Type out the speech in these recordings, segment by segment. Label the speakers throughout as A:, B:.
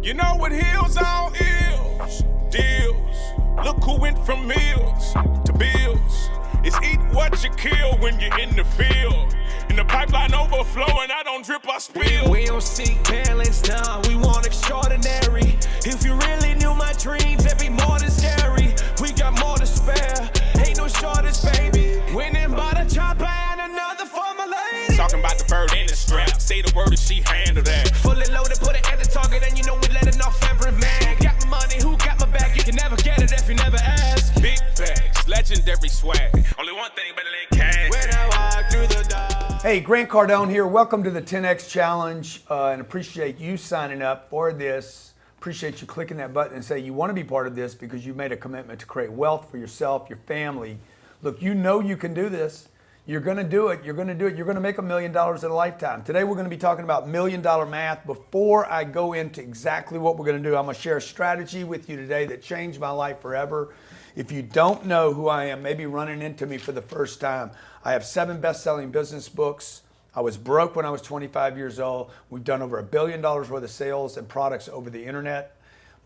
A: You know what heals all ills? Deals. Look who went from meals to bills. It's eat what you kill when you're in the field. In the pipeline overflowing, I don't drip, I spill.
B: We don't seek balance, nah, we want extraordinary. If you really knew my dreams, it'd be more than scary. We got more to spare, ain't no shortage, baby. Winning by the chopper and another for my lady.
A: Talking about the bird and the strap. Say the word and she handle that.
B: Fully loaded, put it at the target, and you know we letting off every man. Got my money, who got my back? You can never get it if you never ask.
A: Big bags, legendary swag. Only one thing better than cash.
B: When I walk through the door.
C: Hey, Grant Cardone here. Welcome to the 10X Challenge, and appreciate you signing up for this. Appreciate you clicking that button and say you want to be part of this because you made a commitment to create wealth for yourself, your family. Look, you know you can do this. You're going to do it. You're going to do it. You're going to make $1 million in a lifetime. Today we're going to be talking about $1 million math. Before I go into exactly what we're going to do, I'm going to share a strategy with you today that changed my life forever. If you don't know who I am, maybe running into me for the first time, I have 7 best-selling business books. I was broke when I was 25 years old. We've done over $1 billion worth of sales and products over the internet.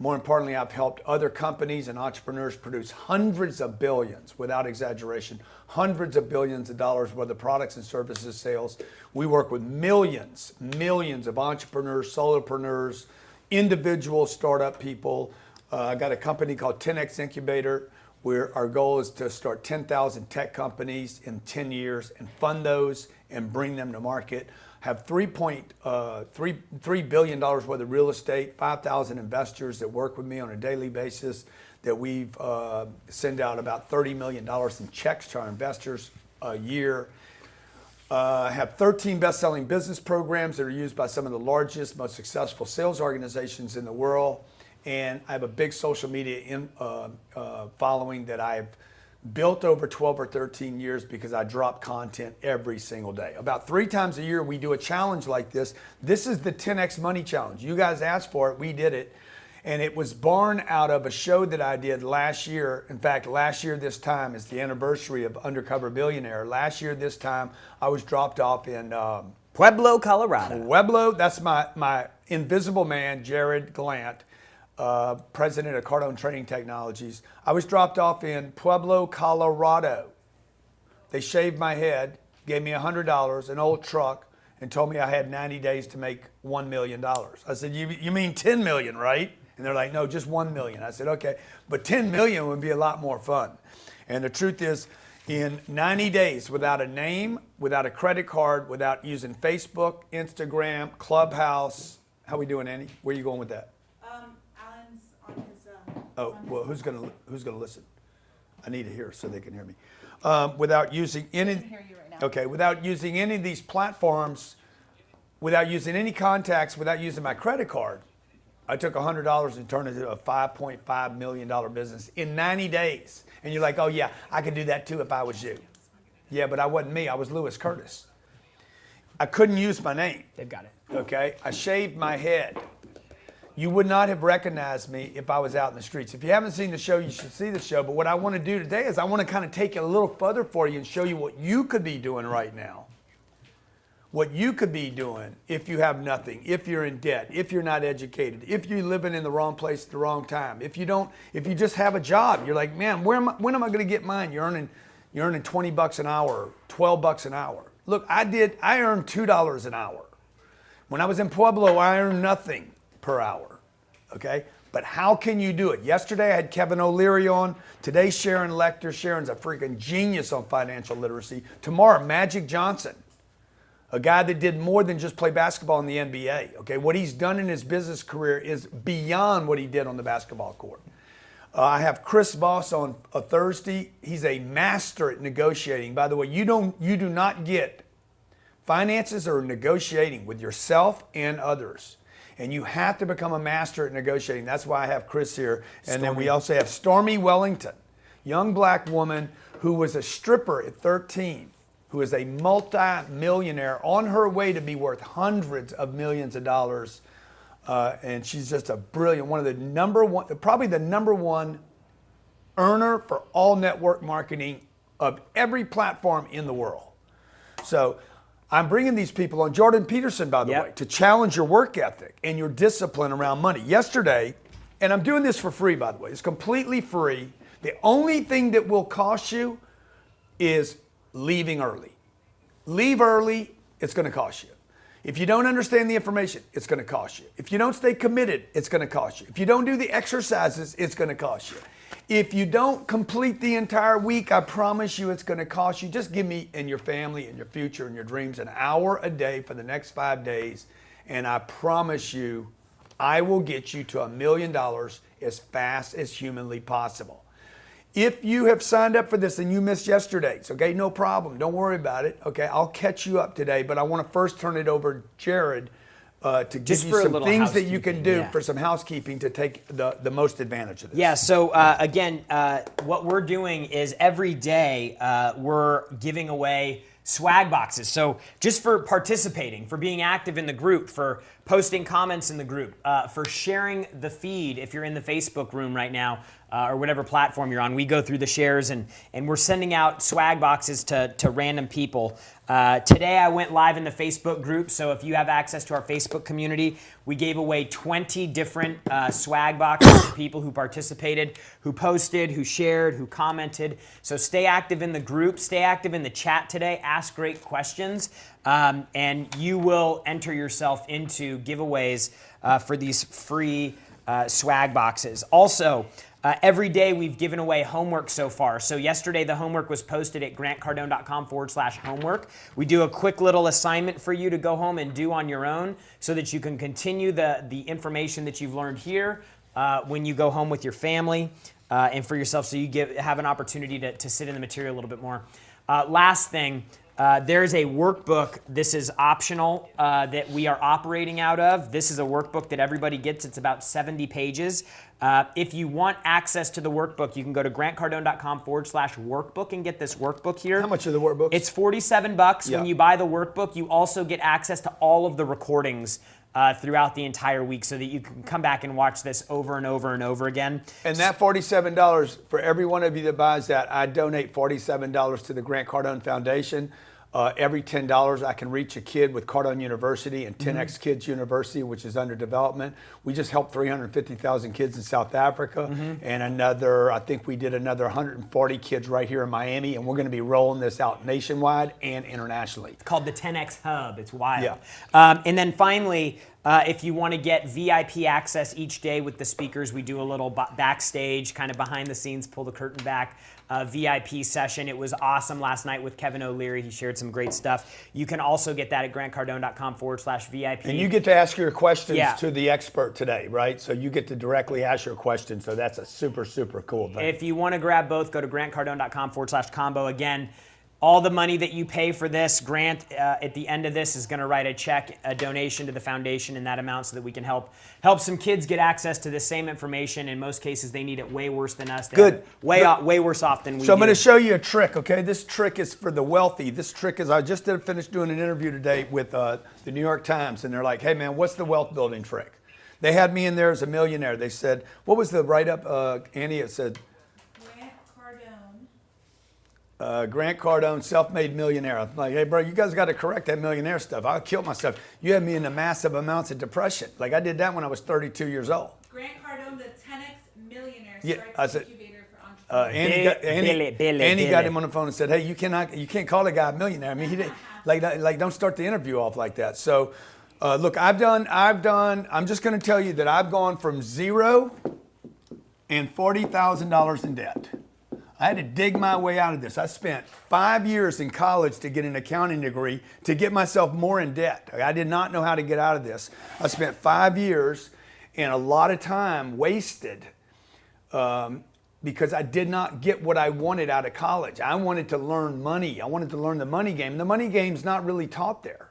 C: More importantly, I've helped other companies and entrepreneurs produce hundreds of billions, without exaggeration, hundreds of billions of dollars worth of products and services sales. We work with millions of entrepreneurs, solopreneurs, individual startup people. I got a company called 10X Incubator, where our goal is to start 10,000 tech companies in 10 years and fund those and bring them to market. Have $3 billion worth of real estate, 5,000 investors that work with me on a daily basis, that we've send out about $30 million in checks to our investors a year. Have 13 best-selling business programs that are used by some of the largest, most successful sales organizations in the world. And I have a big social media following that I've built over 12 or 13 years because I drop content every single day. About 3 times a year, we do a challenge like this. This is the 10X Money Challenge. You guys asked for it, we did it. And it was born out of a show that I did last year. In fact, last year this time is the anniversary of Undercover Billionaire. Last year this time, I was dropped off in
D: Pueblo, Colorado.
C: Pueblo, that's my invisible man, Jared Glant. President of Cardone Training Technologies. I was dropped off in Pueblo, Colorado. They shaved my head, gave me $100, an old truck, and told me I had 90 days to make $1 million. I said, you mean 10 million, right? And they're like, no, just 1 million. I said, okay, but 10 million would be a lot more fun. And the truth is, in 90 days, without a name, without a credit card, without using Facebook, Instagram, Clubhouse, how we doing, Annie? Where are you going with that? Oh, well, who's gonna listen? I need to hear so they can hear me. Without using any,
E: I can hear you right now.
C: Okay, without using any of these platforms, without using any contacts, without using my credit card, I took $100 and turned it into a $5.5 million business in 90 days. And you're like, oh yeah, I could do that too if I was you. Yeah, but I wasn't me. I was Lewis Curtis. I couldn't use my name.
D: They've got it.
C: Okay, I shaved my head. You would not have recognized me if I was out in the streets. If you haven't seen the show, you should see the show. But what I want to do today is I want to kind of take it a little further for you and show you what you could be doing right now. What you could be doing if you have nothing, if you're in debt, if you're not educated, if you're living in the wrong place at the wrong time, if you just have a job, you're like, man, when am I going to get mine? You're earning $20 an hour, $12 an hour. Look, I earned $2 an hour. When I was in Pueblo, I earned nothing per hour, okay? But how can you do it? Yesterday I had Kevin O'Leary on. Today Sharon Lechter. Sharon's a freaking genius on financial literacy. Tomorrow, Magic Johnson, a guy that did more than just play basketball in the NBA, okay? What he's done in his business career is beyond what he did on the basketball court. I have Chris Voss on a Thursday. He's a master at negotiating. By the way, you do not get finances or negotiating with yourself and others. And you have to become a master at negotiating. That's why I have Chris here. And then we also have Stormy Wellington, young black woman who was a stripper at 13, who is a multi-millionaire on her way to be worth hundreds of millions of dollars. And she's just a brilliant, probably the number one earner for all network marketing of every platform in the world. So I'm bringing these people on, Jordan Peterson, by the way, to challenge your work ethic and your discipline around money. Yesterday, and I'm doing this for free, by the way. It's completely free. The only thing that will cost you is leaving early. Leave early, it's going to cost you. If you don't understand the information, it's going to cost you. If you don't stay committed, it's going to cost you. If you don't do the exercises, it's going to cost you. If you don't complete the entire week, I promise you it's going to cost you. Just give me and your family and your future and your dreams an hour a day for the next 5 days, and I promise you I will get you to $1 million as fast as humanly possible. If you have signed up for this and you missed yesterday's, okay, no problem. Don't worry about it. Okay, I'll catch you up today, but I want to first turn it over to Jared to give you some things that you can do for some housekeeping to take the most advantage of this.
D: Yeah, so again, what we're doing is every day we're giving away swag boxes. So just for participating, for being active in the group, for posting comments in the group, for sharing the feed if you're in the Facebook room right now, or whatever platform you're on. We go through the shares and we're sending out swag boxes to random people. Today I went live in the Facebook group, so if you have access to our Facebook community, we gave away 20 different swag boxes to people who participated, who posted, who shared, who commented. So stay active in the group, stay active in the chat today, ask great questions, and you will enter yourself into giveaways for these free swag boxes. Also, every day we've given away homework so far. So yesterday the homework was posted at grantcardone.com/homework. We do a quick little assignment for you to go home and do on your own so that you can continue the information that you've learned here when you go home with your family and for yourself, so you have an opportunity to sit in the material a little bit more. Last thing, there's a workbook. This is optional that we are operating out of. This is a workbook that everybody gets. It's about 70 pages. If you want access to the workbook, you can go to grantcardone.com/workbook and get this workbook here.
C: How much are the workbooks?
D: It's $47. When you buy the workbook, you also get access to all of the recordings throughout the entire week so that you can come back and watch this over and over and over again.
C: And that $47, for every one of you that buys that, I donate $47 to the Grant Cardone Foundation. Every $10 I can reach a kid with Cardone University and 10X Kids University, which is under development. We just helped 350,000 kids in South Africa, and I think we did another 140 kids right here in Miami, and we're going to be rolling this out nationwide and internationally.
D: It's called the 10X Hub. It's wild.
C: Yeah.
D: And then finally, if you want to get VIP access each day with the speakers, we do a little backstage, kind of behind the scenes, pull the curtain back, VIP session. It was awesome last night with Kevin O'Leary. He shared some great stuff. You can also get that at grantcardone.com/VIP.
C: And you get to ask your questions to the expert today, right? So you get to directly ask your questions. So that's a super, super cool thing.
D: If you want to grab both, go to grantcardone.com/combo. Again, all the money that you pay for this, Grant, at the end of this, is going to write a check, a donation to the foundation in that amount so that we can help some kids get access to the same information. In most cases, they need it way worse than us. Way worse off than we do.
C: So I'm going to show you a trick, okay? This trick is for the wealthy. This trick is, I just finished doing an interview today with the New York Times, and they're like, hey, man, what's the wealth building trick? They had me in there as a millionaire. They said, what was the write-up, Annie? It said, Grant Cardone, self-made millionaire. I'm like, hey, bro, you guys got to correct that millionaire stuff. I'll kill myself. You had me in the massive amounts of depression. Like, I did that when I was 32 years old.
E: Grant Cardone, the 10X millionaire,
C: I said,
E: incubator for entrepreneurs.
C: Andy got him on the phone and said, hey, you can't call a guy a millionaire. I mean, he didn't, like, don't start the interview off like that. So, look, I'm just going to tell you that I've gone from $0 and $40,000 in debt. I had to dig my way out of this. I spent 5 years in college to get an accounting degree to get myself more in debt. I did not know how to get out of this. I spent 5 years and a lot of time wasted because I did not get what I wanted out of college. I wanted to learn money. I wanted to learn the money game. The money game's not really taught there.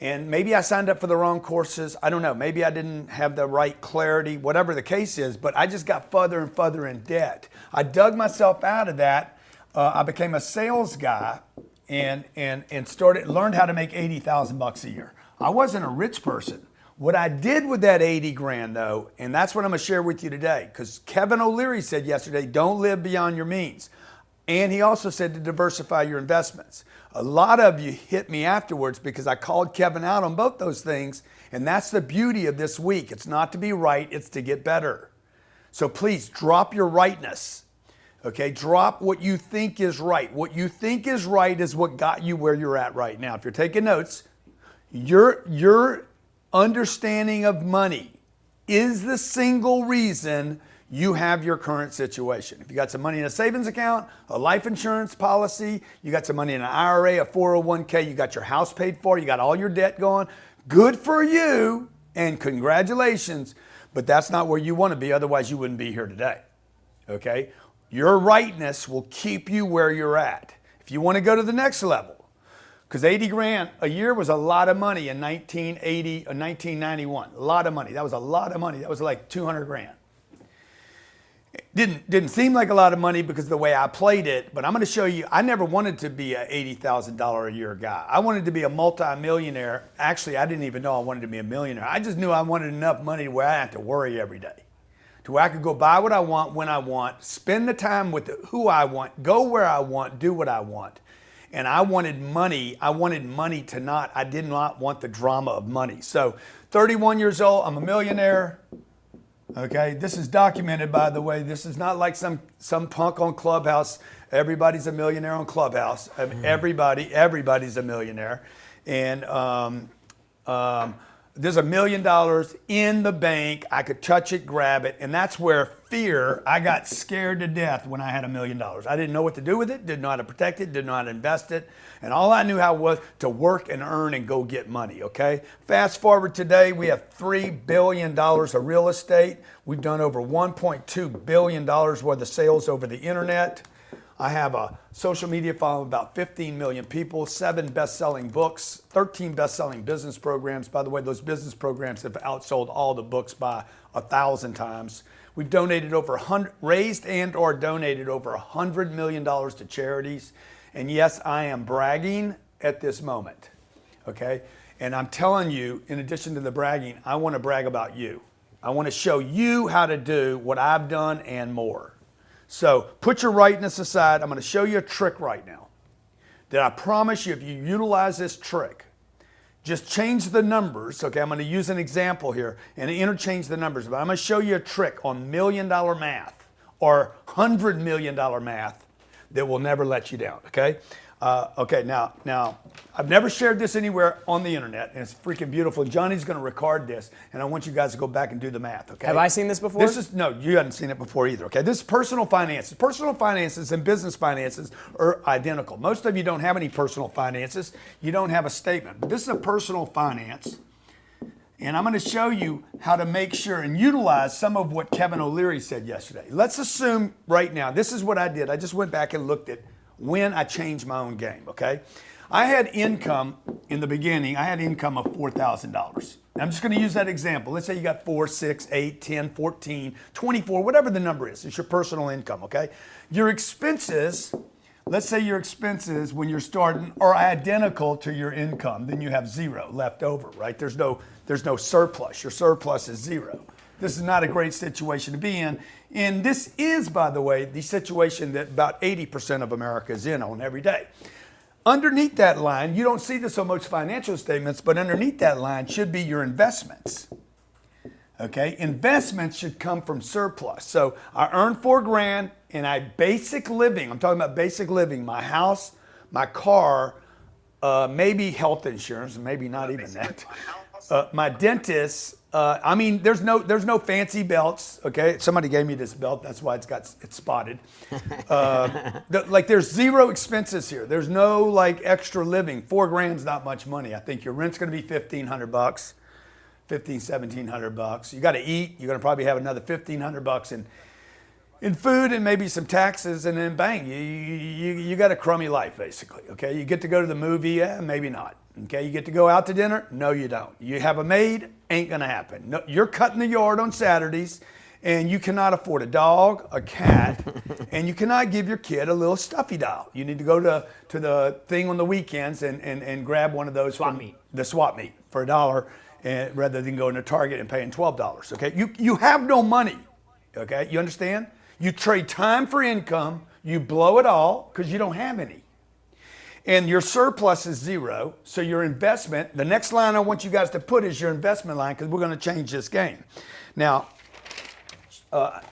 C: And maybe I signed up for the wrong courses. I don't know. Maybe I didn't have the right clarity, whatever the case is, but I just got further and further in debt. I dug myself out of that. I became a sales guy and learned how to make $80,000 a year. I wasn't a rich person. What I did with that 80 grand though, and that's what I'm gonna share with you today, because Kevin O'Leary said yesterday, don't live beyond your means. And he also said to diversify your investments. A lot of you hit me afterwards because I called Kevin out on both those things. And that's the beauty of this week. It's not to be right, it's to get better. So please drop your rightness. Okay, drop what you think is right. What you think is right is what got you where you're at right now. If you're taking notes, your understanding of money is the single reason you have your current situation. If you got some money in a savings account, a life insurance policy, you got some money in an IRA, a 401k, you got your house paid for, you got all your debt going, good for you and congratulations, but that's not where you want to be, otherwise you wouldn't be here today, okay? Your rightness will keep you where you're at. If you want to go to the next level, because 80 grand a year was a lot of money in 1980 or 1991. A lot of money. That was a lot of money. That was like 200 grand. It didn't seem like a lot of money because of the way I played it, but I'm going to show you, I never wanted to be an $80,000 a year guy. I wanted to be a multi-millionaire. Actually, I didn't even know I wanted to be a millionaire. I just knew I wanted enough money where I didn't have to worry every day. To where I could go buy what I want, when I want, spend the time with who I want, go where I want, do what I want. And I wanted money. I wanted money to not, I did not want the drama of money. So 31 years old, I'm a millionaire. Okay, this is documented, by the way. This is not like some punk on Clubhouse. Everybody's a millionaire on Clubhouse. Everybody's a millionaire. And there's $1 million in the bank. I could touch it, grab it. And that's where fear, I got scared to death when I had $1 million. I didn't know what to do with it, didn't know how to protect it, didn't know how to invest it. And all I knew how was to work and earn and go get money, okay? Fast forward today, we have $3 billion of real estate. We've done over $1.2 billion worth of sales over the internet. I have a social media following of about 15 million people, 7 best-selling books, 13 best-selling business programs. By the way, those business programs have outsold all the books by 1,000 times. We've donated raised and or donated over $100 million to charities. And yes, I am bragging at this moment, okay? And I'm telling you, in addition to the bragging, I want to brag about you. I want to show you how to do what I've done and more. So put your rightness aside. I'm going to show you a trick right now that I promise you, if you utilize this trick, just change the numbers. Okay, I'm going to use an example here and interchange the numbers, but I'm going to show you a trick on $1 million math or $100 million math that will never let you down. Okay. Okay, now, I've never shared this anywhere on the internet, and it's freaking beautiful. Johnny's going to record this, and I want you guys to go back and do the math, okay?
D: Have I seen this before?
C: No, you haven't seen it before either, okay? This is personal finances. Personal finances and business finances are identical. Most of you don't have any personal finances. You don't have a statement. But this is a personal finance, and I'm going to show you how to make sure and utilize some of what Kevin O'Leary said yesterday. Let's assume right now, this is what I did. I just went back and looked at when I changed my own game, okay? I had income in the beginning, I had income of $4,000. I'm just gonna use that example. Let's say you got 4, 6, 8, 10, 14, 24, whatever the number is. It's your personal income, okay? Your expenses, let's say your expenses when you're starting are identical to your income, then you have zero left over, right? There's no surplus. Your surplus is zero. This is not a great situation to be in. And this is, by the way, the situation that about 80% of America is in on every day. Underneath that line, you don't see this on most financial statements, but underneath that line should be your investments. Okay, investments should come from surplus. So I earned $4,000 and I basic living, I'm talking about basic living, my house, my car, maybe health insurance, maybe not even that. My dentist, I mean, there's no fancy belts, okay? Somebody gave me this belt, that's why it's spotted. Like there's zero expenses here. There's no like extra living. $4,000's not much money. I think your rent's gonna be $1,500, $1,700. You gotta eat, you're gonna probably have another $1,500 in food and maybe some taxes, and then bang, you got a crummy life basically, okay? You get to go to the movie, yeah, maybe not. Okay, you get to go out to dinner? No, you don't. You have a maid? Ain't gonna happen. No, you're cutting the yard on Saturdays, and you cannot afford a dog, a cat, and you cannot give your kid a little stuffy doll. You need to go to the thing on the weekends and grab one of those the swap meet for $1, and rather than going to Target and paying $12. Okay, you have no money. Okay, you understand? You trade time for income. You blow it all because you don't have any. And your surplus is zero. So your investment, the next line I want you guys to put is your investment line, because we're going to change this game. Now,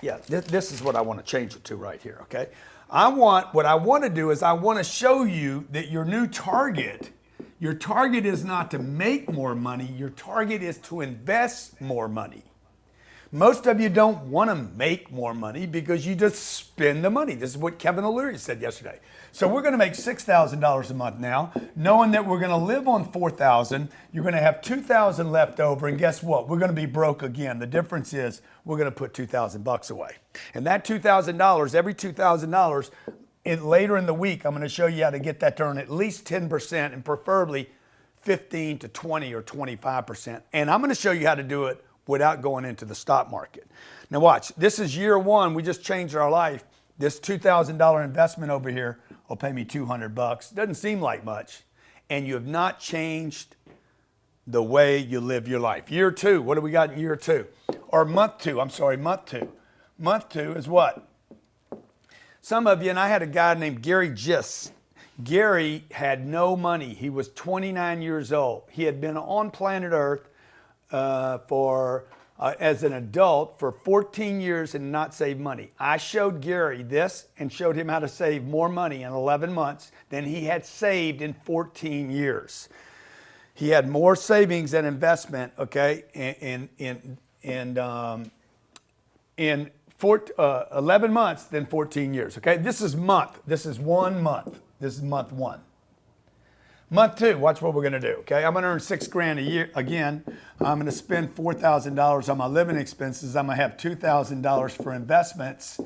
C: this is what I want to change it to right here, okay? What I want to do is I want to show you that your new target, your target is not to make more money, your target is to invest more money. Most of you don't want to make more money because you just spend the money. This is what Kevin O'Leary said yesterday. So we're going to make $6,000 a month now, knowing that we're going to live on $4,000. You're going to have $2,000 left over, and guess what? We're going to be broke again. The difference is we're going to put $2,000 away. And that $2,000, every $2,000, later in the week, I'm going to show you how to get that to earn at least 10% and preferably 15 to 20 or 25%. And I'm going to show you how to do it without going into the stock market. Now watch, this is year one. We just changed our life. This $2,000 investment over here will pay me $200. Doesn't seem like much. And you have not changed the way you live your life. Year two, what do we got in year two? Or month two, I'm sorry, month two. Month two is what? Some of you, and I had a guy named Gary Giss. Gary had no money. He was 29 years old. He had been on planet Earth as an adult for 14 years and not saved money. I showed Gary this and showed him how to save more money in 11 months than he had saved in 14 years. He had more savings and investment, okay, in 11 months than 14 years, okay? This is month. This is 1 month. This is month one. Month two, watch what we're going to do, okay? I'm going to earn $6,000 a year again. I'm going to spend $4,000 on my living expenses. I'm going to have $2,000 for investments.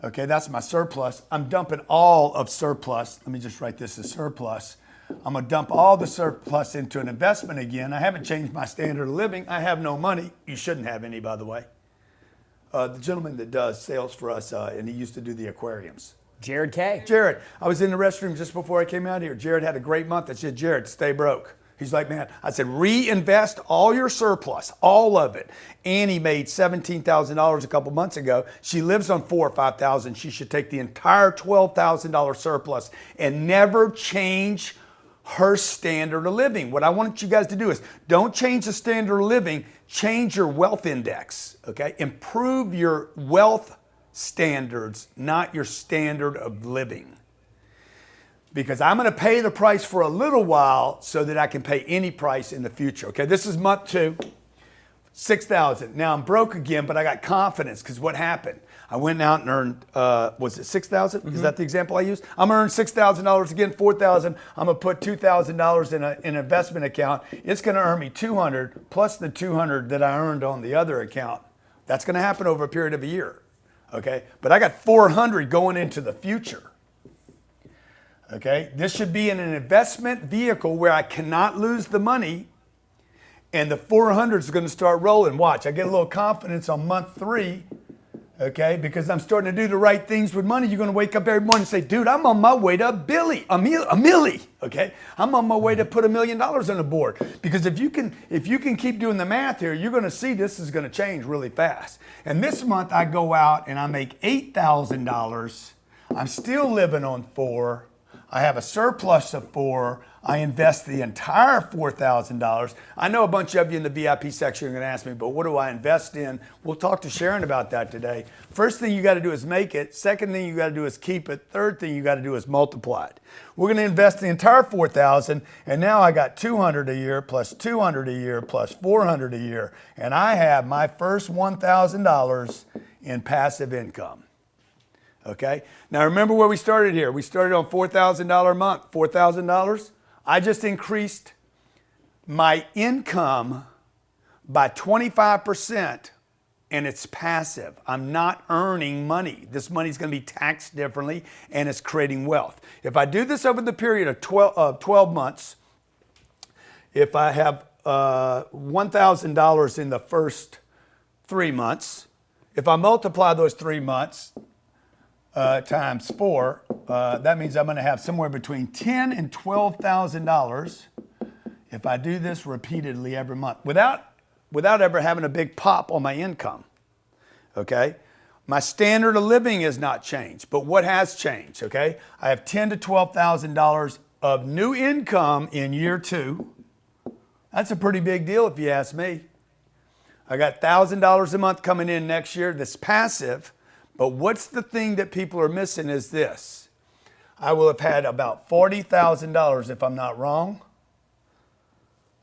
C: Okay, that's my surplus. I'm dumping all of surplus. Let me just write this as surplus. I'm going to dump all the surplus into an investment again. I haven't changed my standard of living. I have no money. You shouldn't have any, by the way. The gentleman that does sales for us, and he used to do the aquariums.
D: Jared K.
C: Jared, I was in the restroom just before I came out here. Jared had a great month. I said, Jared, stay broke. He's like, man, I said, reinvest all your surplus, all of it. Annie made $17,000 a couple months ago. She lives on $4,000 or $5,000. She should take the entire $12,000 surplus and never change her standard of living. What I want you guys to do is don't change the standard of living, change your wealth index, okay? Improve your wealth standards, not your standard of living. Because I'm going to pay the price for a little while so that I can pay any price in the future. Okay, this is month two, $6,000. Now I'm broke again, but I got confidence because what happened? I went out and earned, was it $6,000? Is that the example I used? I'm going to earn $6,000 again, $4,000. I'm going to put $2,000 in an investment account. It's going to earn me $200 plus the $200 that I earned on the other account. That's going to happen over a period of a year. Okay, but I got $400 going into the future. Okay, this should be in an investment vehicle where I cannot lose the money, and the $400 is going to start rolling. Watch, I get a little confidence on month three, okay, because I'm starting to do the right things with money. You're going to wake up every morning and say, dude, I'm on my way to a milli, okay? I'm on my way to put $1 million on the board. Because if you can keep doing the math here, you're going to see this is going to change really fast. And this month I go out and I make $8,000. I'm still living on $4,000. I have a surplus of $4,000. I invest the entire $4,000. I know a bunch of you in the VIP section are going to ask me, but what do I invest in? We'll talk to Sharon about that today. First thing you got to do is make it. Second thing you got to do is keep it. Third thing you got to do is multiply it. We're going to invest the entire $4,000, and now I got $200 a year plus $200 a year plus $400 a year, and I have my first $1,000 in passive income. Okay? Now remember where we started here. We started on $4,000 a month, $4,000. I just increased my income by 25%, and it's passive. I'm not earning money. This money is going to be taxed differently, and it's creating wealth. If I do this over the period of 12 months, if I have $1,000 in the first 3 months, if I multiply those 3 months, times 4, that means I'm going to have somewhere between $10,000 and $12,000 if I do this repeatedly every month without ever having a big pop on my income. Okay, My standard of living has not changed, but what has changed, okay? I have $10,000 to $12,000 of new income in year 2. That's a pretty big deal if you ask me. I got $1,000 a month coming in next year that's passive, but what's the thing that people are missing is this. I will have had about $40,000 if I'm not wrong.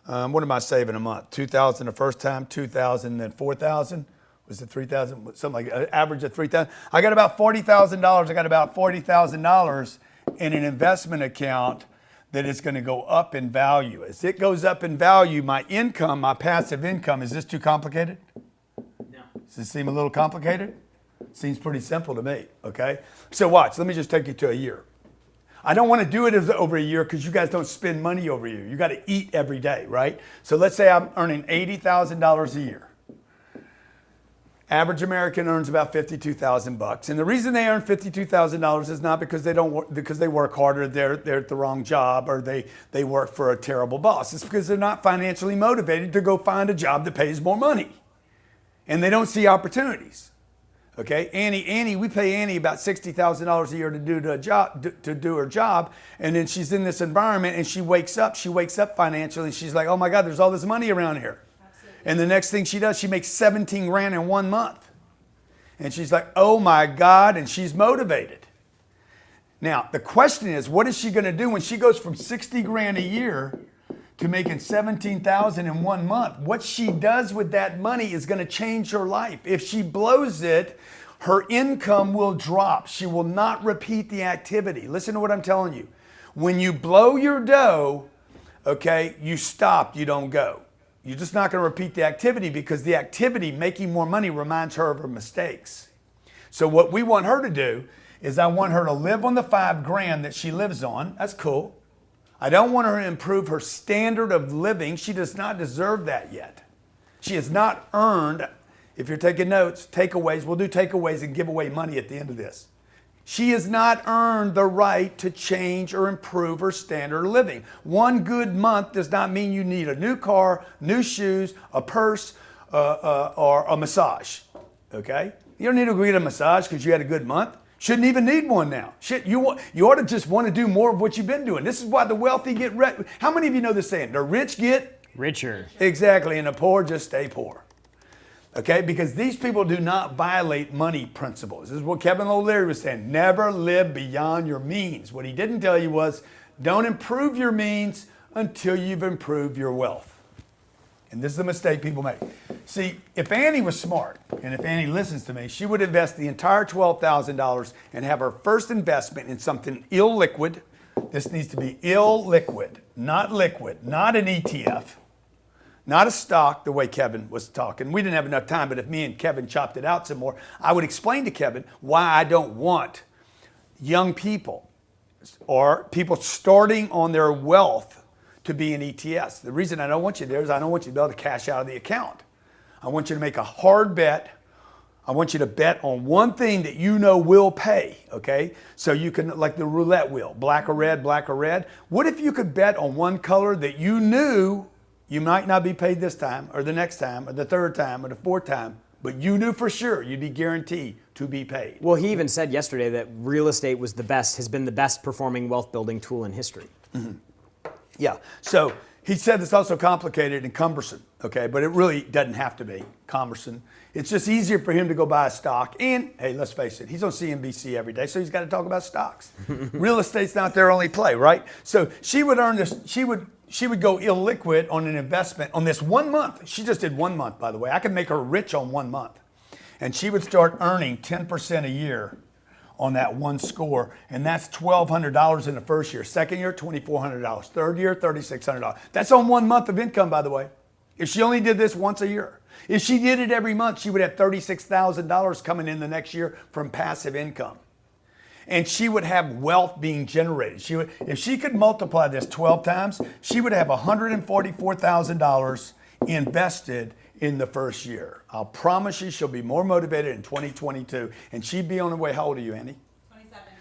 C: What am I saving a month? $2,000 the first time, $2,000, then $4,000. Was it $3,000? Something like an average of $3,000. I got about $40,000. I got about $40,000 in an investment account that is going to go up in value. As it goes up in value, my income, my passive income, is this too complicated?
D: No.
C: Does this seem a little complicated? Seems pretty simple to me, okay? So watch, let me just take you to a year. I don't want to do it over a year because you guys don't spend money over a year. You got to eat every day, right? So let's say I'm earning $80,000 a year. Average American earns about $52,000, and the reason they earn $52,000 is not because they work harder, they're at the wrong job, or they work for a terrible boss. It's because they're not financially motivated to go find a job that pays more money, and they don't see opportunities. Okay, Annie, we pay Annie about $60,000 a year to do her job, and then she's in this environment, and she wakes up financially, and she's like, oh my God, there's all this money around here. And the next thing she does, she makes 17 grand in 1 month. And she's like, oh my God, and she's motivated. Now, the question is, what is she going to do when she goes from 60 grand a year to making 17,000 in 1 month? What she does with that money is going to change her life. If she blows it, her income will drop. She will not repeat the activity. Listen to what I'm telling you. When you blow your dough, okay, you stop, you don't go. You're just not going to repeat the activity because the activity, making more money, reminds her of her mistakes. So what we want her to do is I want her to live on the $5 grand that she lives on. That's cool. I don't want her to improve her standard of living. She does not deserve that yet. She has not earned, if you're taking notes, takeaways. We'll do takeaways and give away money at the end of this. She has not earned the right to change or improve her standard of living. 1 good month does not mean you need a new car, new shoes, a purse, or a massage. Okay? You don't need to go get a massage because you had a good month. Shouldn't even need one now. Shit, you ought to just want to do more of what you've been doing. This is why the wealthy get rich. How many of you know this saying? The rich get
D: richer.
C: Exactly, and the poor just stay poor. Okay, because these people do not violate money principles. This is what Kevin O'Leary was saying. Never live beyond your means. What he didn't tell you was don't improve your means until you've improved your wealth. And this is the mistake people make. See, if Annie was smart, and if Annie listens to me, she would invest the entire $12,000 and have her first investment in something illiquid. This needs to be illiquid, not liquid, not an ETF. Not a stock, the way Kevin was talking. We didn't have enough time, but if me and Kevin chopped it out some more, I would explain to Kevin why I don't want young people or people starting on their wealth to be in ETFs. The reason I don't want you there is I don't want you to be able to cash out of the account. I want you to make a hard bet. I want you to bet on one thing that you know will pay, okay? So you can, like the roulette wheel, black or red, black or red. What if you could bet on one color that you knew you might not be paid this time, or the next time, or the third time, or the fourth time, but you knew for sure you'd be guaranteed to be paid?
D: Well, he even said yesterday that real estate has been the best performing wealth building tool in history.
C: Mm-hmm. Yeah, so he said it's also complicated and cumbersome, okay, but it really doesn't have to be cumbersome. It's just easier for him to go buy a stock, and hey, let's face it, he's on CNBC every day, so he's got to talk about stocks. Real estate's not their only play, right? So she would earn this, she would go illiquid on an investment on this 1 month. She just did 1 month, by the way. I could make her rich on 1 month. And she would start earning 10% a year on that one score. And that's $1,200 in the first year. Second year, $2,400. Third year, $3,600. That's on 1 month of income, by the way. If she only did this once a year. If she did it every month, she would have $36,000 coming in the next year from passive income. And she would have wealth being generated. If she could multiply this 12 times, she would have $144,000 invested in the first year. I'll promise you she'll be more motivated in 2022. And she'd be on her way. How old are you, Andy?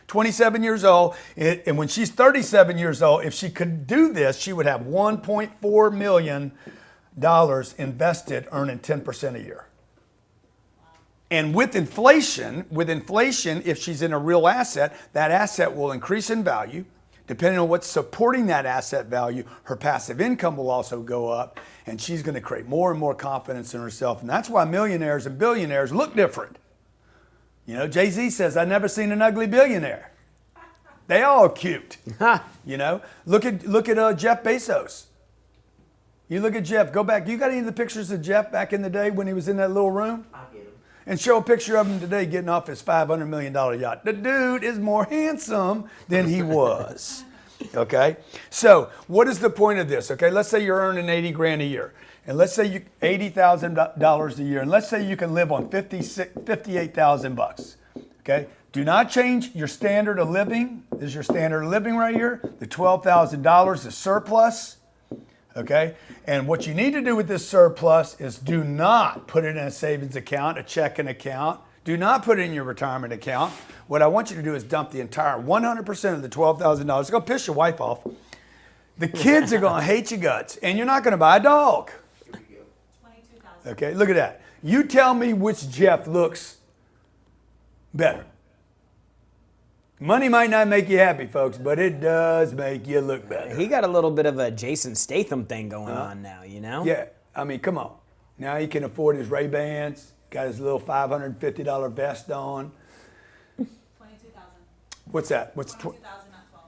C: 27 years old. And when she's 37 years old, if she could do this, she would have $1.4 million invested, earning 10% a year. And with inflation, if she's in a real asset, that asset will increase in value. Depending on what's supporting that asset value, her passive income will also go up, and she's going to create more and more confidence in herself. And that's why millionaires and billionaires look different. You know, Jay-Z says, "I've never seen an ugly billionaire." They all cute. You know, look at Jeff Bezos. You look at Jeff. Go back. You got any of the pictures of Jeff back in the day when he was in that little room?
F: I'll get him.
C: And show a picture of him today getting off his $500 million yacht. The dude is more handsome than he was. Okay? So what is the point of this? Okay, let's say you're earning 80 grand a year. And let's say you $80,000 a year. And let's say you can live on 58,000 bucks. Okay? Do not change your standard of living. This is your standard of living right here. The $12,000 is surplus. Okay? And what you need to do with this surplus is do not put it in a savings account, a checking account. Do not put it in your retirement account. What I want you to do is dump the entire 100% of the $12,000. Go piss your wife off. The kids are going to hate your guts, and you're not going to buy a dog.
E: 22,000.
C: Okay, look at that. You tell me which Jeff looks better. Money might not make you happy, folks, but it does make you look better.
D: He got a little bit of a Jason Statham thing going on now, you know?
C: Yeah, I mean, come on. Now he can afford his Ray-Bans, got his little $550 vest on.
E: 22,000.
C: What's that?
E: 22,000, not 12.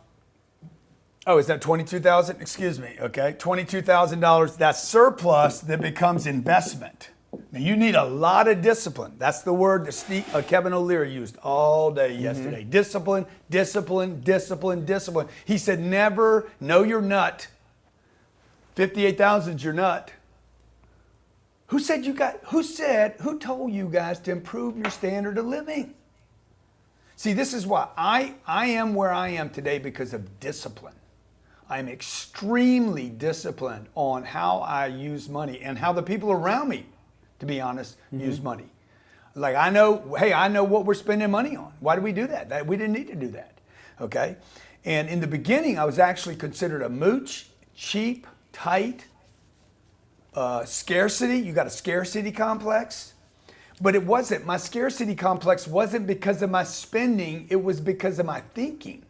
C: Oh, is that 22,000? Excuse me, okay. $22,000, that's surplus that becomes investment. Now you need a lot of discipline. That's the word that Kevin O'Leary used all day yesterday. Discipline, discipline, discipline, discipline. He said, never know your nut. 58,000 is your nut. Who told you guys to improve your standard of living? See, this is why I am where I am today because of discipline. I'm extremely disciplined on how I use money and how the people around me, to be honest, use money. Like I know what we're spending money on. Why do we do that? We didn't need to do that, okay? And in the beginning, I was actually considered a mooch, cheap, tight, scarcity. You got a scarcity complex. But it wasn't. My scarcity complex wasn't because of my spending. It was because of my thinking.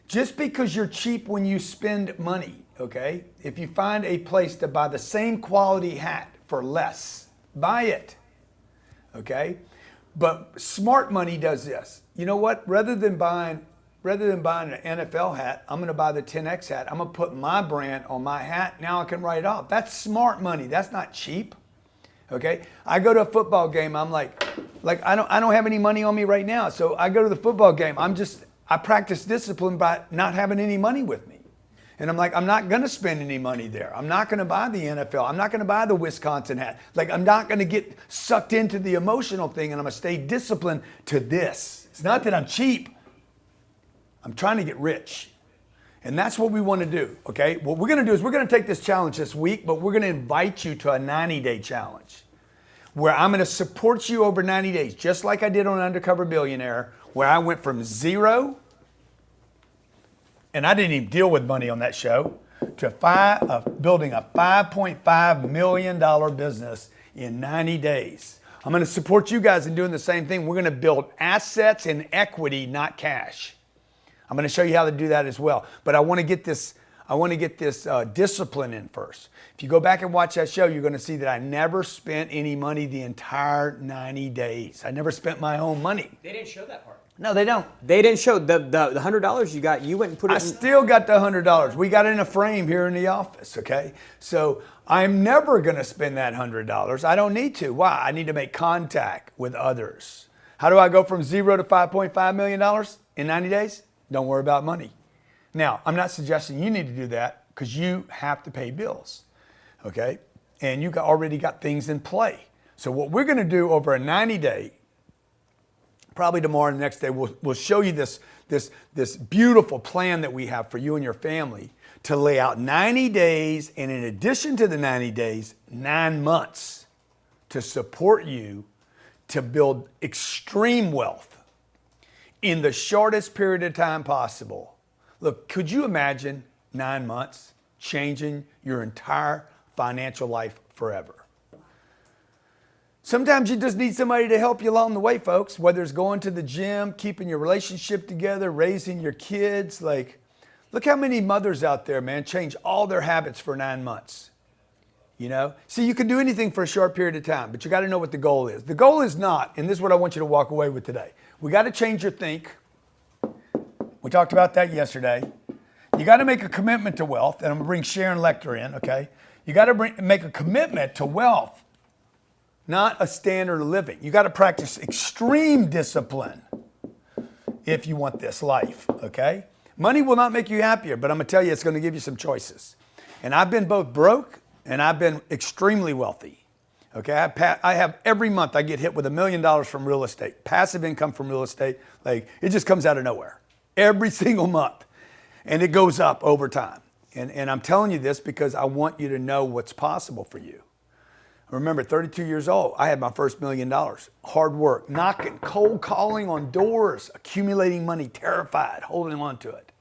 C: Just because you're cheap when you spend money, okay? If you find a place to buy the same quality hat for less, buy it, okay? But smart money does this. You know what? Rather than buying an NFL hat, I'm going to buy the 10X hat. I'm going to put my brand on my hat. Now I can write it off. That's smart money. That's not cheap, okay? I go to a football game. I'm like I don't have any money on me right now. So I go to the football game. I practice discipline by not having any money with me. And I'm like, I'm not going to spend any money there. I'm not going to buy the NFL. I'm not going to buy the Wisconsin hat. Like, I'm not going to get sucked into the emotional thing, and I'm going to stay disciplined to this. It's not that I'm cheap. I'm trying to get rich. And that's what we want to do, okay? What we're going to do is we're going to take this challenge this week, but we're going to invite you to a 90-day challenge where I'm going to support you over 90 days, just like I did on Undercover Billionaire, where I went from zero, and I didn't even deal with money on that show, to building a $5.5 million business in 90 days. I'm going to support you guys in doing the same thing. We're going to build assets and equity, not cash. I'm going to show you how to do that as well. But I want to get this discipline in first. If you go back and watch that show, you're going to see that I never spent any money the entire 90 days. I never spent my own money.
D: They didn't show that part.
C: No, they don't.
D: They didn't show the $100 you got. You went and put it.
C: I still got the $100. We got it in a frame here in the office. Okay, so I'm never going to spend that $100. I don't need to. Why? I need to make contact with others. How do I go from zero to $5.5 million in 90 days? Don't worry about money. Now, I'm not suggesting you need to do that because you have to pay bills. Okay, and you already got things in play. So what we're going to do over a 90-day. Probably tomorrow and the next day, we'll show you this beautiful plan that we have for you and your family to lay out 90 days, and in addition to the 90 days, 9 months to support you to build extreme wealth in the shortest period of time possible. Look, could you imagine 9 months changing your entire financial life forever? Sometimes you just need somebody to help you along the way, folks, whether it's going to the gym, keeping your relationship together, raising your kids. Like, look how many mothers out there, man, change all their habits for 9 months. You know? See, you can do anything for a short period of time, but you got to know what the goal is. The goal is not, and this is what I want you to walk away with today. We got to change your think. We talked about that yesterday. You got to make a commitment to wealth, and I'm going to bring Sharon Lechter in, okay? You got to make a commitment to wealth, not a standard of living. You got to practice extreme discipline if you want this life, okay? Money will not make you happier, but I'm going to tell you it's going to give you some choices. And I've been both broke and I've been extremely wealthy, okay? I have every month I get hit with $1 million from real estate, passive income from real estate. Like, it just comes out of nowhere every single month. And it goes up over time. And I'm telling you this because I want you to know what's possible for you. Remember, 32 years old, I had my first $1 million. Hard work, knocking, cold calling on doors, accumulating money, terrified, holding on to it.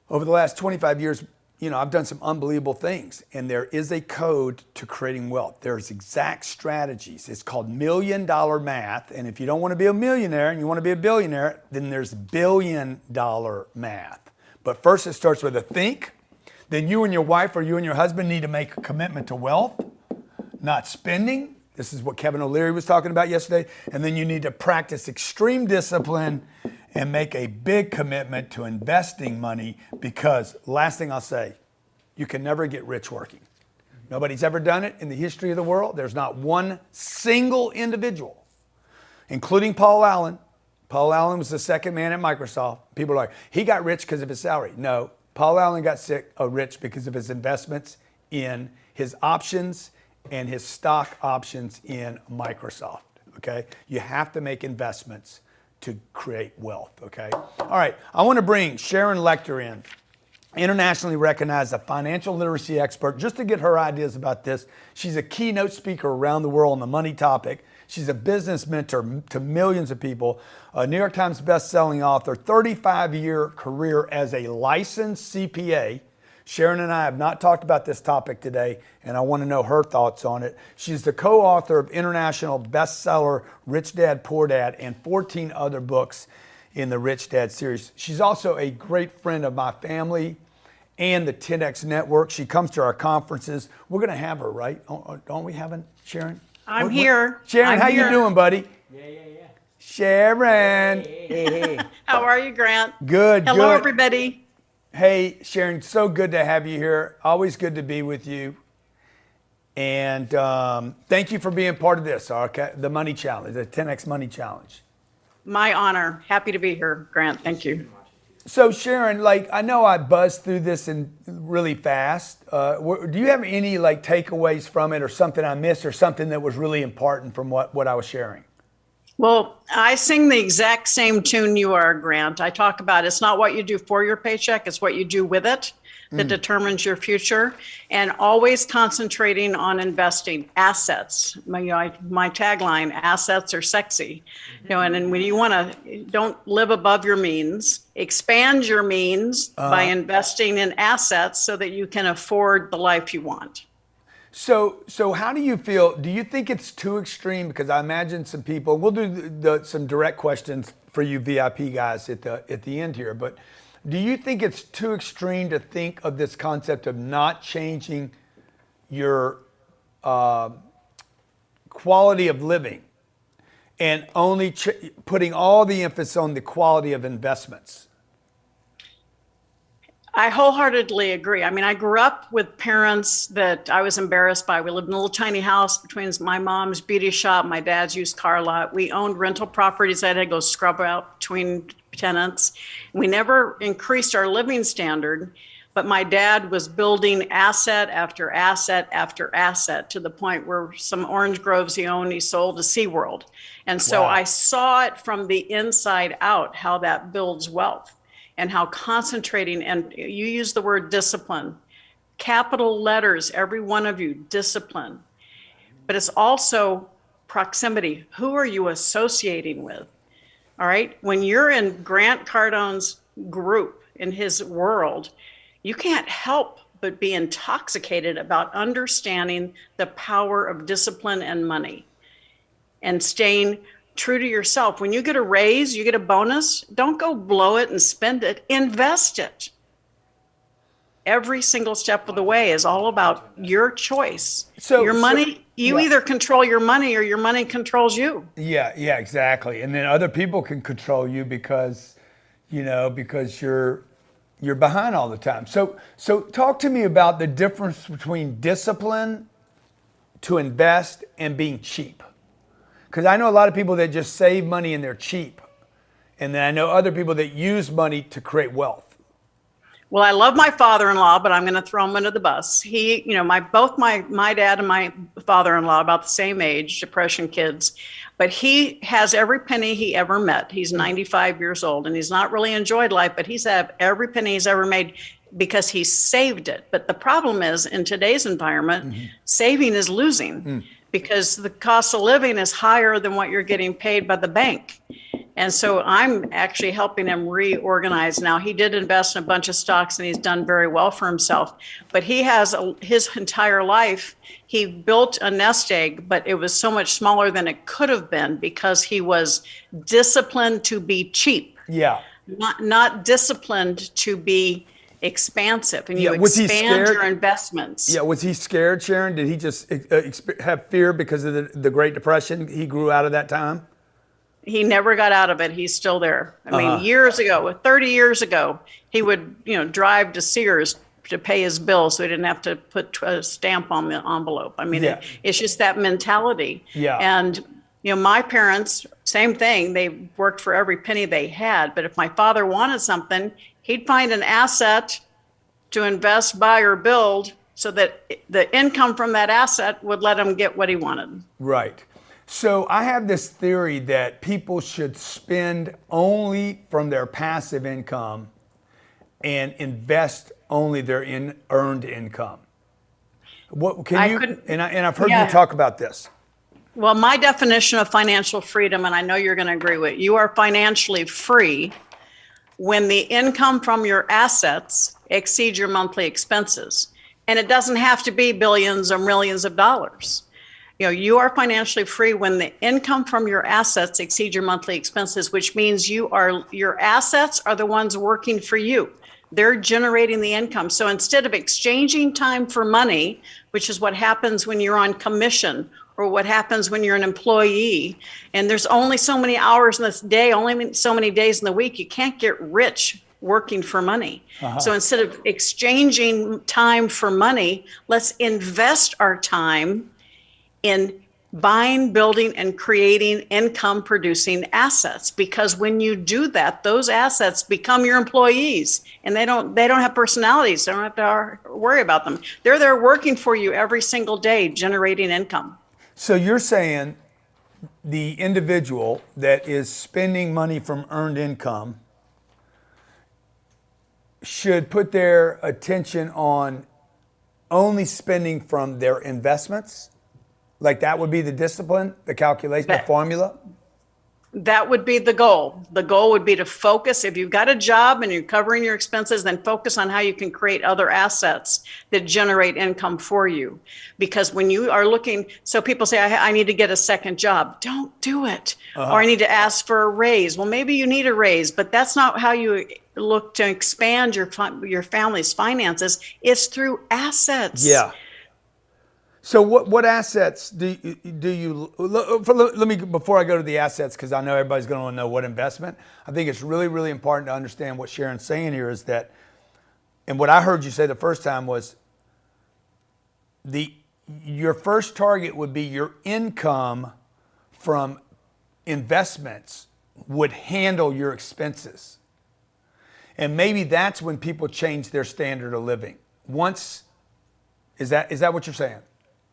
C: Over the last 25 years, you know, I've done some unbelievable things. And there is a code to creating wealth. There's exact strategies. It's called $1 million math. And if you don't want to be a millionaire and you want to be a billionaire, then there's $1 billion math. But first it starts with a think. Then you and your wife or you and your husband need to make a commitment to wealth, not spending. This is what Kevin O'Leary was talking about yesterday. And then you need to practice extreme discipline and make a big commitment to investing money, because last thing I'll say, you can never get rich working. Nobody's ever done it in the history of the world. There's not one single individual, including Paul Allen. Paul Allen was the second man at Microsoft. People are like, he got rich because of his salary. No, Paul Allen got rich because of his investments in his options and his stock options in Microsoft, okay? You have to make investments to create wealth, okay? All right, I want to bring Sharon Lechter in, internationally recognized a financial literacy expert, just to get her ideas about this. She's a keynote speaker around the world on the money topic. She's a business mentor to millions of people, a New York Times best-selling author, 35-year career as a licensed CPA. Sharon and I have not talked about this topic today, and I want to know her thoughts on it. She's the co-author of international bestseller Rich Dad, Poor Dad, and 14 other books in the Rich Dad series. She's also a great friend of my family and the 10X Network. She comes to our conferences. We're going to have her, right? Don't we have her, Sharon?
F: I'm here.
C: Sharon, how you doing, buddy?
D: Yeah.
C: Sharon. Hey.
F: How are you, Grant?
C: Good,
F: Hello,
C: good.
F: everybody.
C: Hey, Sharon, so good to have you here. Always good to be with you. And thank you for being part of this, okay? The Money Challenge, the 10X Money Challenge.
F: My honor. Happy to be here, Grant. Thank you.
C: So Sharon, like, I know I buzzed through this in really fast. Do you have any like takeaways from it, or something I missed, or something that was really important from what I was sharing?
F: Well, I sing the exact same tune you are, Grant. I talk about it's not what you do for your paycheck, it's what you do with it that determines your future, and always concentrating on investing assets. My tagline, assets are sexy. You know, and when you want to, don't live above your means, expand your means by investing in assets so that you can afford the life you want.
C: So how do you feel? Do you think it's too extreme? Because I imagine some people, we'll do some direct questions for you VIP guys at the end here, but do you think it's too extreme to think of this concept of not changing your quality of living and only putting all the emphasis on the quality of investments?
F: I wholeheartedly agree. I mean, I grew up with parents that I was embarrassed by. We lived in a little tiny house between my mom's beauty shop, my dad's used car lot. We owned rental properties that I had to go scrub out between tenants. We never increased our living standard, but my dad was building asset after asset after asset to the point where some orange groves he owned, he sold to SeaWorld. And so I saw it from the inside out, how that builds wealth. And how concentrating, and you use the word discipline, capital letters, every one of you, discipline. But it's also proximity. Who are you associating with? All right. When you're in Grant Cardone's group, in his world, you can't help but be intoxicated about understanding the power of discipline and money and staying true to yourself. When you get a raise, you get a bonus, don't go blow it and spend it, invest it. Every single step of the way is all about your choice.
C: So
F: your money, you
C: yeah.
F: either control your money or your money controls you.
C: Yeah, exactly. And then other people can control you because you're behind all the time. So talk to me about the difference between discipline to invest and being cheap. Because I know a lot of people that just save money and they're cheap. And then I know other people that use money to create wealth.
F: Well, I love my father-in-law, but I'm going to throw him under the bus. He, both my dad and my father-in-law about the same age, Depression kids, but he has every penny he ever met. He's 95 years old and he's not really enjoyed life, but he's had every penny he's ever made because he saved it. But the problem is in today's environment, saving is losing because the cost of living is higher than what you're getting paid by the bank. And so I'm actually helping him reorganize now. He did invest in a bunch of stocks and he's done very well for himself. But he has his entire life, he built a nest egg, but it was so much smaller than it could have been because he was disciplined to be cheap.
C: Yeah.
F: Not disciplined to be expansive. And you expand your investments.
C: Yeah, was he scared, Sharon? Did he just have fear because of the Great Depression? He grew out of that time?
F: He never got out of it. He's still there. I mean, years ago, 30 years ago, he would, drive to Sears to pay his bill so he didn't have to put a stamp on the envelope. I mean, it's just that mentality.
C: Yeah.
F: And, my parents, same thing. They worked for every penny they had. But if my father wanted something, he'd find an asset to invest, buy, or build so that the income from that asset would let him get what he wanted.
C: Right. So I have this theory that people should spend only from their passive income and invest only their earned income. What can you? And I've heard you talk about this.
F: Well, my definition of financial freedom, and I know you're going to agree with it, you are financially free when the income from your assets exceeds your monthly expenses, and it doesn't have to be billions or millions of dollars. You are financially free when the income from your assets exceed your monthly expenses, which means your assets are the ones working for you. They're generating the income. So instead of exchanging time for money, which is what happens when you're on commission or what happens when you're an employee, and there's only so many hours in this day, only so many days in the week, you can't get rich working for money. So instead of exchanging time for money, let's invest our time in buying, building, and creating income producing assets. Because when you do that, those assets become your employees and they don't have personalities. They don't have to worry about them. They're there working for you every single day, generating income.
C: So you're saying the individual that is spending money from earned income should put their attention on only spending from their investments? Like that would be the discipline, the calculation, the formula?
F: That would be the goal. The goal would be to focus. If you've got a job and you're covering your expenses, then focus on how you can create other assets that generate income for you. Because when you are looking, so people say, I need to get a second job. Don't do it. Or I need to ask for a raise. Well, maybe you need a raise, but that's not how you look to expand your family's finances. It's through assets.
C: Yeah. So what assets do you let me, before I go to the assets, because I know everybody's going to know what investment, I think it's really, really important to understand what Sharon's saying here is that, and what I heard you say the first time was your first target would be your income from investments would handle your expenses. And maybe that's when people change their standard of living. Is that what you're saying?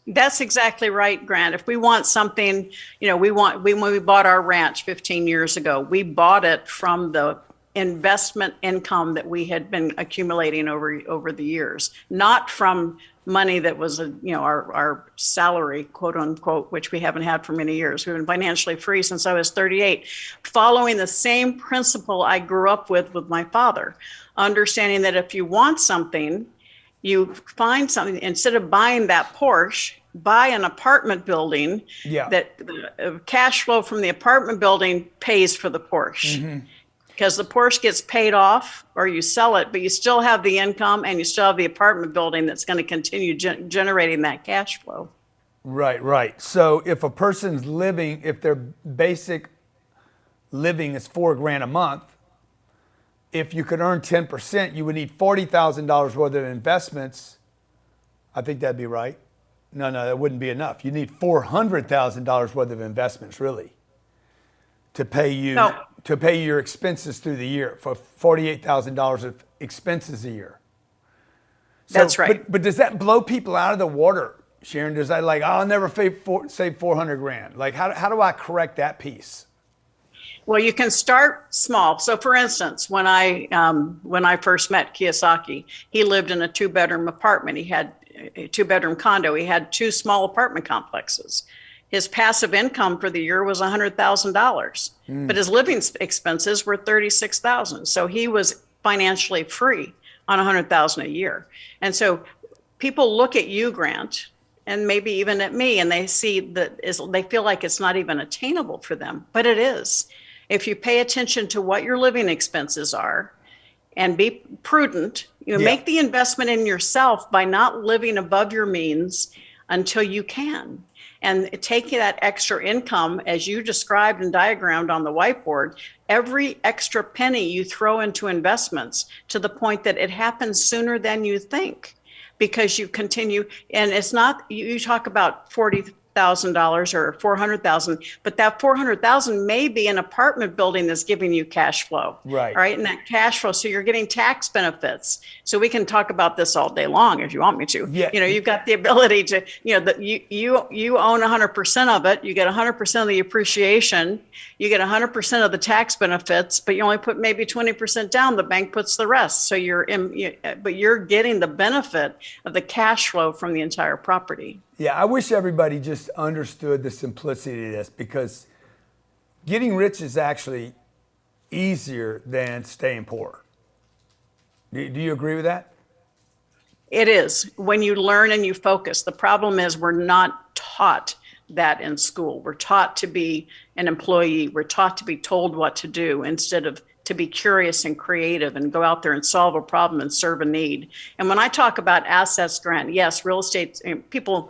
F: That's exactly right, Grant. If we want something, when we bought our ranch 15 years ago, we bought it from the investment income that we had been accumulating over the years, not from money that was our salary, quote unquote, which we haven't had for many years. We've been financially free since I was 38, following the same principle I grew up with my father, understanding that if you want something You find something, instead of buying that Porsche, buy an apartment building that the cash flow from the apartment building pays for the Porsche. Because the Porsche gets paid off or you sell it, but you still have the income and you still have the apartment building that's going to continue generating that cash flow.
C: Right. So if a person's living, if their basic living is $4,000 a month, if you could earn 10%, you would need $40,000 worth of investments. I think that'd be right. No, that wouldn't be enough. You need $400,000 worth of investments, really, to pay you to pay your expenses through the year, for $48,000 of expenses a year. So,
F: that's right.
C: But does that blow people out of the water, Sharon? Does that I'll never save 400 grand? Like, how do I correct that piece?
F: Well, you can start small. So, for instance, when I first met Kiyosaki, he lived in a 2-bedroom apartment. He had a 2-bedroom condo. He had 2 small apartment complexes. His passive income for the year was $100,000, but his living expenses were $36,000. So he was financially free on $100,000 a year. And so people look at you, Grant, and maybe even at me, and they see that they feel like it's not even attainable for them, but it is. If you pay attention to what your living expenses are and be prudent, make the investment in yourself by not living above your means until you can. And taking that extra income, as you described and diagrammed on the whiteboard, every extra penny you throw into investments to the point that it happens sooner than you think, because you continue. And it's not, you talk about $40,000 or $400,000, but that $400,000 may be an apartment building that's giving you cash flow.
C: Right.
F: Right. And that cash flow. So you're getting tax benefits. So we can talk about this all day long if you want me to.
C: Yeah.
F: You've got the ability to, you own 100% of it. You get 100% of the appreciation. You get 100% of the tax benefits, but you only put maybe 20% down. The bank puts the rest. So but you're getting the benefit of the cash flow from the entire property.
C: Yeah, I wish everybody just understood the simplicity of this, because getting rich is actually easier than staying poor. Do you agree with that?
F: It is, when you learn and you focus. The problem is we're not taught that in school. We're taught to be an employee. We're taught to be told what to do instead of to be curious and creative and go out there and solve a problem and serve a need. And when I talk about assets, Grant, yes, real estate people,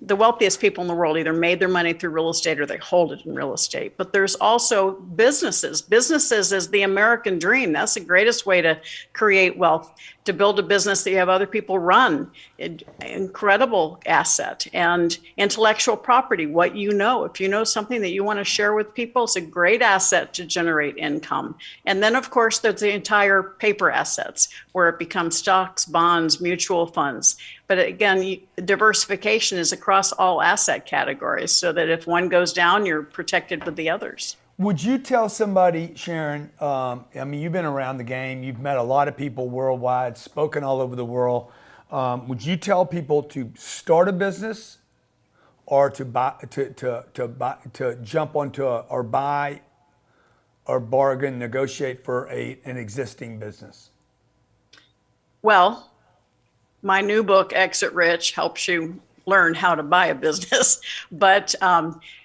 F: the wealthiest people in the world either made their money through real estate or they hold it in real estate. But there's also businesses. Businesses is the American dream. That's the greatest way to create wealth, to build a business that you have other people run. Incredible asset. And intellectual property, what you know. If you know something that you want to share with people, it's a great asset to generate income. And then, of course, there's the entire paper assets, where it becomes stocks, bonds, mutual funds. But again, diversification is across all asset categories, so that if one goes down, you're protected with the others.
C: Would you tell somebody, Sharon, you've been around the game, you've met a lot of people worldwide, spoken all over the world. Would you tell people to start a business, or to jump onto or buy or bargain, negotiate for an existing business?
F: Well, my new book, Exit Rich, helps you learn how to buy a business. But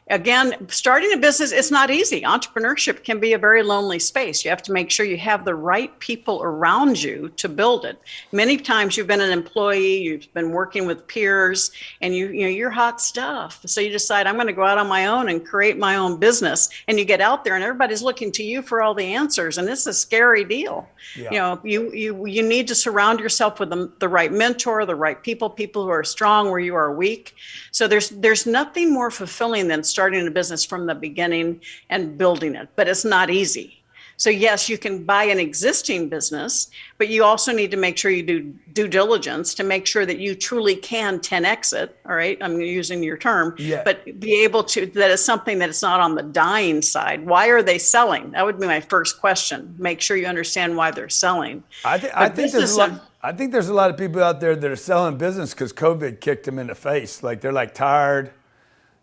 F: again, starting a business, it's not easy. Entrepreneurship can be a very lonely space. You have to make sure you have the right people around you to build it. Many times you've been an employee, you've been working with peers, and you're hot stuff. So you decide, I'm going to go out on my own and create my own business. And you get out there and everybody's looking to you for all the answers. And it's a scary deal. Yeah. You need to surround yourself with the right mentor, the right people who are strong where you are weak. So there's nothing more fulfilling than starting a business from the beginning and building it, but it's not easy. So yes, you can buy an existing business, but you also need to make sure you do due diligence to make sure that you truly can 10x it. All right, I'm using your term, but be able to, that is something that it's not on the dying side. Why are they selling? That would be my first question. Make sure you understand why they're selling.
C: I think there's a lot of people out there that are selling business because COVID kicked them in the face. Like they're like tired.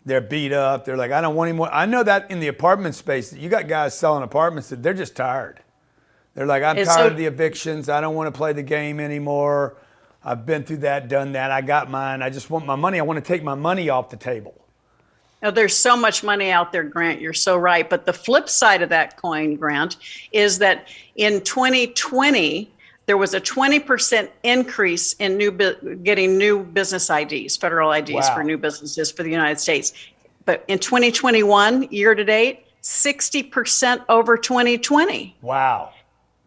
C: They're beat up. They're like, I don't want any more. I know that in the apartment space, you got guys selling apartments that they're just tired. They're like, I'm tired of the evictions. I don't want to play the game anymore. I've been through that, done that. I got mine. I just want my money. I want to take my money off the table.
F: Now, there's so much money out there, Grant. You're so right. But the flip side of that coin, Grant, is that in 2020, there was a 20% increase in getting new business IDs, federal IDs for new businesses for the United States. But in 2021, year to date, 60% over 2020.
C: Wow.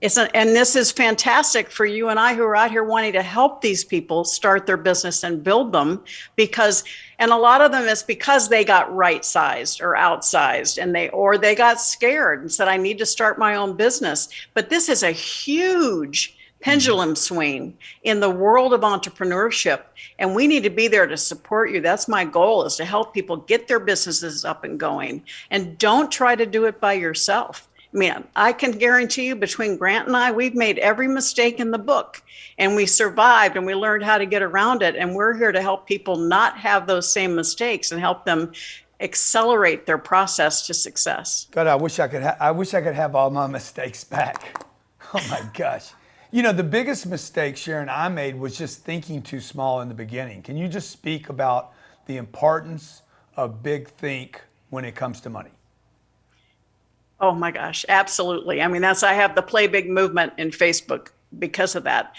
F: And this is fantastic for you and I who are out here wanting to help these people start their business and build them, and a lot of them is because they got right-sized or outsized, and they got scared and said, I need to start my own business. But this is a huge pendulum swing in the world of entrepreneurship, and we need to be there to support you. That's my goal, is to help people get their businesses up and going, and don't try to do it by yourself. I mean, I can guarantee you, between Grant and I, we've made every mistake in the book, and we survived, and we learned how to get around it. And we're here to help people not have those same mistakes and help them accelerate their process to success.
C: God, I wish I could have all my mistakes back. Oh my gosh. You know, the biggest mistake, Sharon, I made was just thinking too small in the beginning. Can you just speak about the importance of big think when it comes to money?
F: Oh my gosh, absolutely. I mean, I have the Play Big movement in Facebook because of that.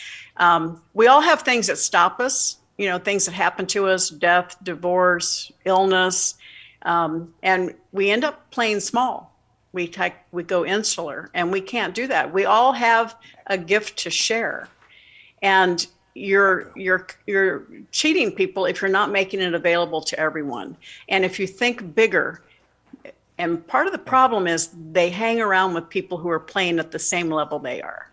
F: We all have things that stop us, things that happen to us, death, divorce, illness, and we end up playing small. We go insular, and we can't do that. We all have a gift to share, and you're cheating people if you're not making it available to everyone. And if you think bigger, and part of the problem is they hang around with people who are playing at the same level they are.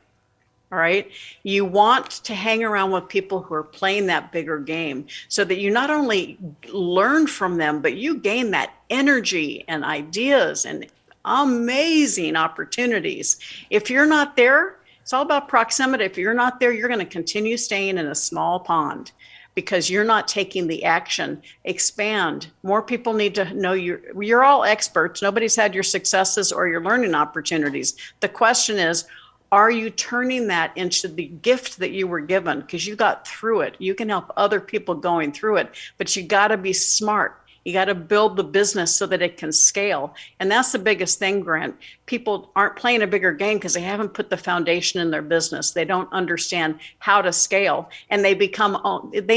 F: All right. You want to hang around with people who are playing that bigger game, so that you not only learn from them, but you gain that energy and ideas and amazing opportunities. If you're not there, it's all about proximity. If you're not there, you're going to continue staying in a small pond, because you're not taking the action. Expand. More people need to know you're all experts. Nobody's had your successes or your learning opportunities. The question is, are you turning that into the gift that you were given? Because you got through it. You can help other people going through it, but you got to be smart. You got to build the business so that it can scale. And that's the biggest thing, Grant. People aren't playing a bigger game because they haven't put the foundation in their business. They don't understand how to scale, and they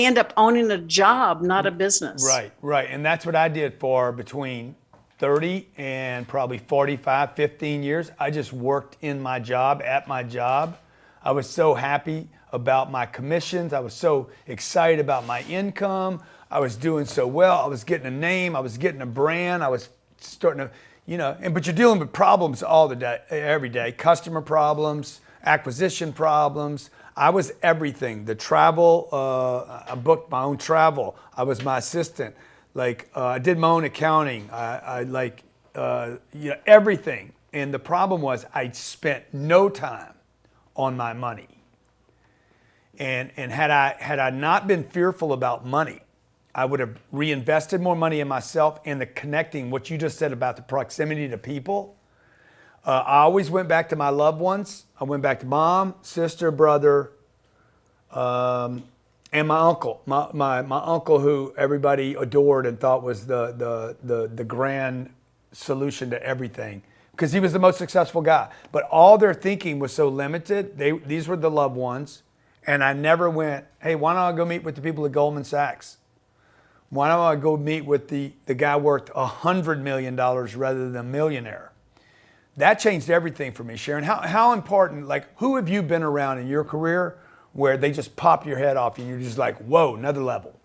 F: end up owning a job, not a business.
C: Right. And that's what I did for between 30 and probably 45, 15 years. I just worked in my job, at my job. I was so happy about my commissions. I was so excited about my income. I was doing so well. I was getting a name. I was getting a brand. I was starting to, but you're dealing with problems every day. Customer problems, acquisition problems. I was everything. The travel, I booked my own travel. I was my assistant. I did my own accounting. Everything. And the problem was I spent no time on my money. And had I not been fearful about money, I would have reinvested more money in myself, and the connecting, what you just said about the proximity to people. I always went back to my loved ones. I went back to mom, sister, brother, and my uncle. My uncle, who everybody adored and thought was the grand solution to everything, because he was the most successful guy. But all their thinking was so limited. These were the loved ones. And I never went, hey, why don't I go meet with the people at Goldman Sachs? Why don't I go meet with the guy worth $100 million rather than a millionaire? That changed everything for me, Sharon. How important, who have you been around in your career where they just pop your head off and you're just like, whoa, another level?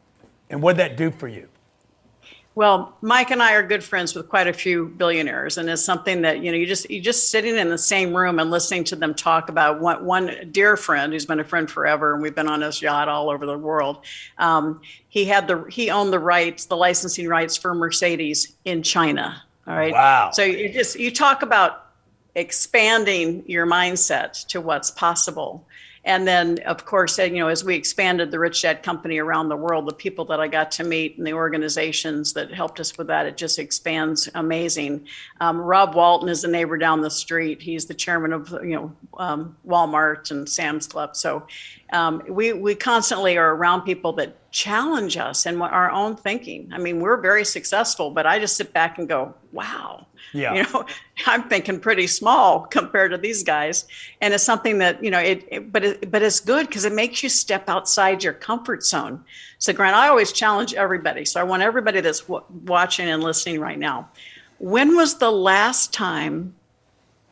C: And what'd that do for you?
F: Well, Mike and I are good friends with quite a few billionaires, and it's something that, you just sitting in the same room and listening to them talk about one dear friend who's been a friend forever, and we've been on his yacht all over the world. He owned the licensing rights for Mercedes in China. All right.
C: Wow.
F: So you talk about expanding your mindset to what's possible. And then, of course, as we expanded the Rich Dad Company around the world, the people that I got to meet and the organizations that helped us with that, it just expands amazing. Rob Walton is a neighbor down the street. He's the chairman of, Walmart and Sam's Club. So we constantly are around people that challenge us and our own thinking. I mean, we're very successful, but I just sit back and go, wow.
C: Yeah.
F: I'm thinking pretty small compared to these guys. And it's something that, but it's good because it makes you step outside your comfort zone. So Grant, I always challenge everybody. So I want everybody that's watching and listening right now. When was the last time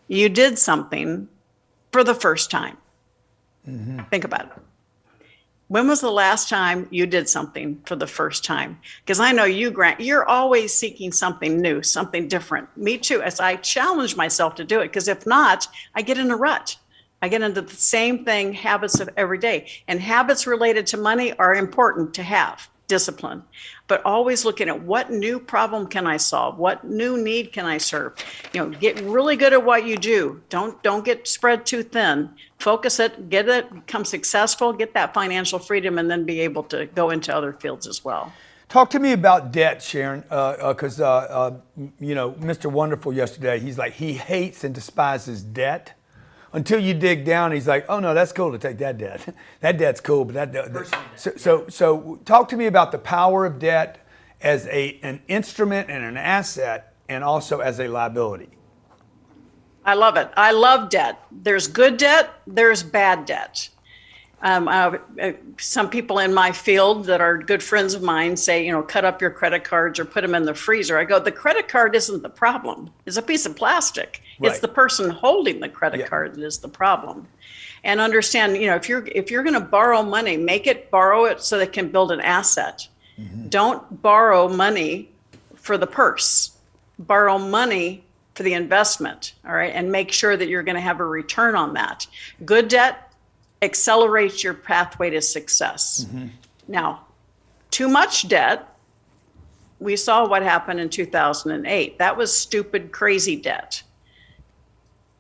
F: you did something for the first time? Mm-hmm. Think about it. When was the last time you did something for the first time? Because I know you, Grant, you're always seeking something new, something different. Me too, as I challenge myself to do it. Because if not, I get in a rut. I get into the same thing, habits of every day. And habits related to money are important to have, discipline. But always looking at what new problem can I solve? What new need can I serve? Get really good at what you do. Don't get spread too thin. Focus it, get it, become successful, get that financial freedom, and then be able to go into other fields as well.
C: Talk to me about debt, Sharon, because Mr. Wonderful yesterday, he's like, he hates and despises debt. Until you dig down, he's like, oh no, that's cool to take that debt. That debt's cool, but so talk to me about the power of debt as an instrument and an asset, and also as a liability.
F: I love it. I love debt. There's good debt. There's bad debt. Some people in my field that are good friends of mine say, cut up your credit cards or put them in the freezer. I go, the credit card isn't the problem. It's a piece of plastic. Right. It's the person holding the credit card that is the problem. And understand, if you're going to borrow money, borrow it so that it can build an asset. Mm-hmm. Don't borrow money for the purse. Borrow money for the investment, all right? And make sure that you're going to have a return on that. Good debt accelerates your pathway to success. Mm-hmm. Now, too much debt, we saw what happened in 2008. That was stupid, crazy debt.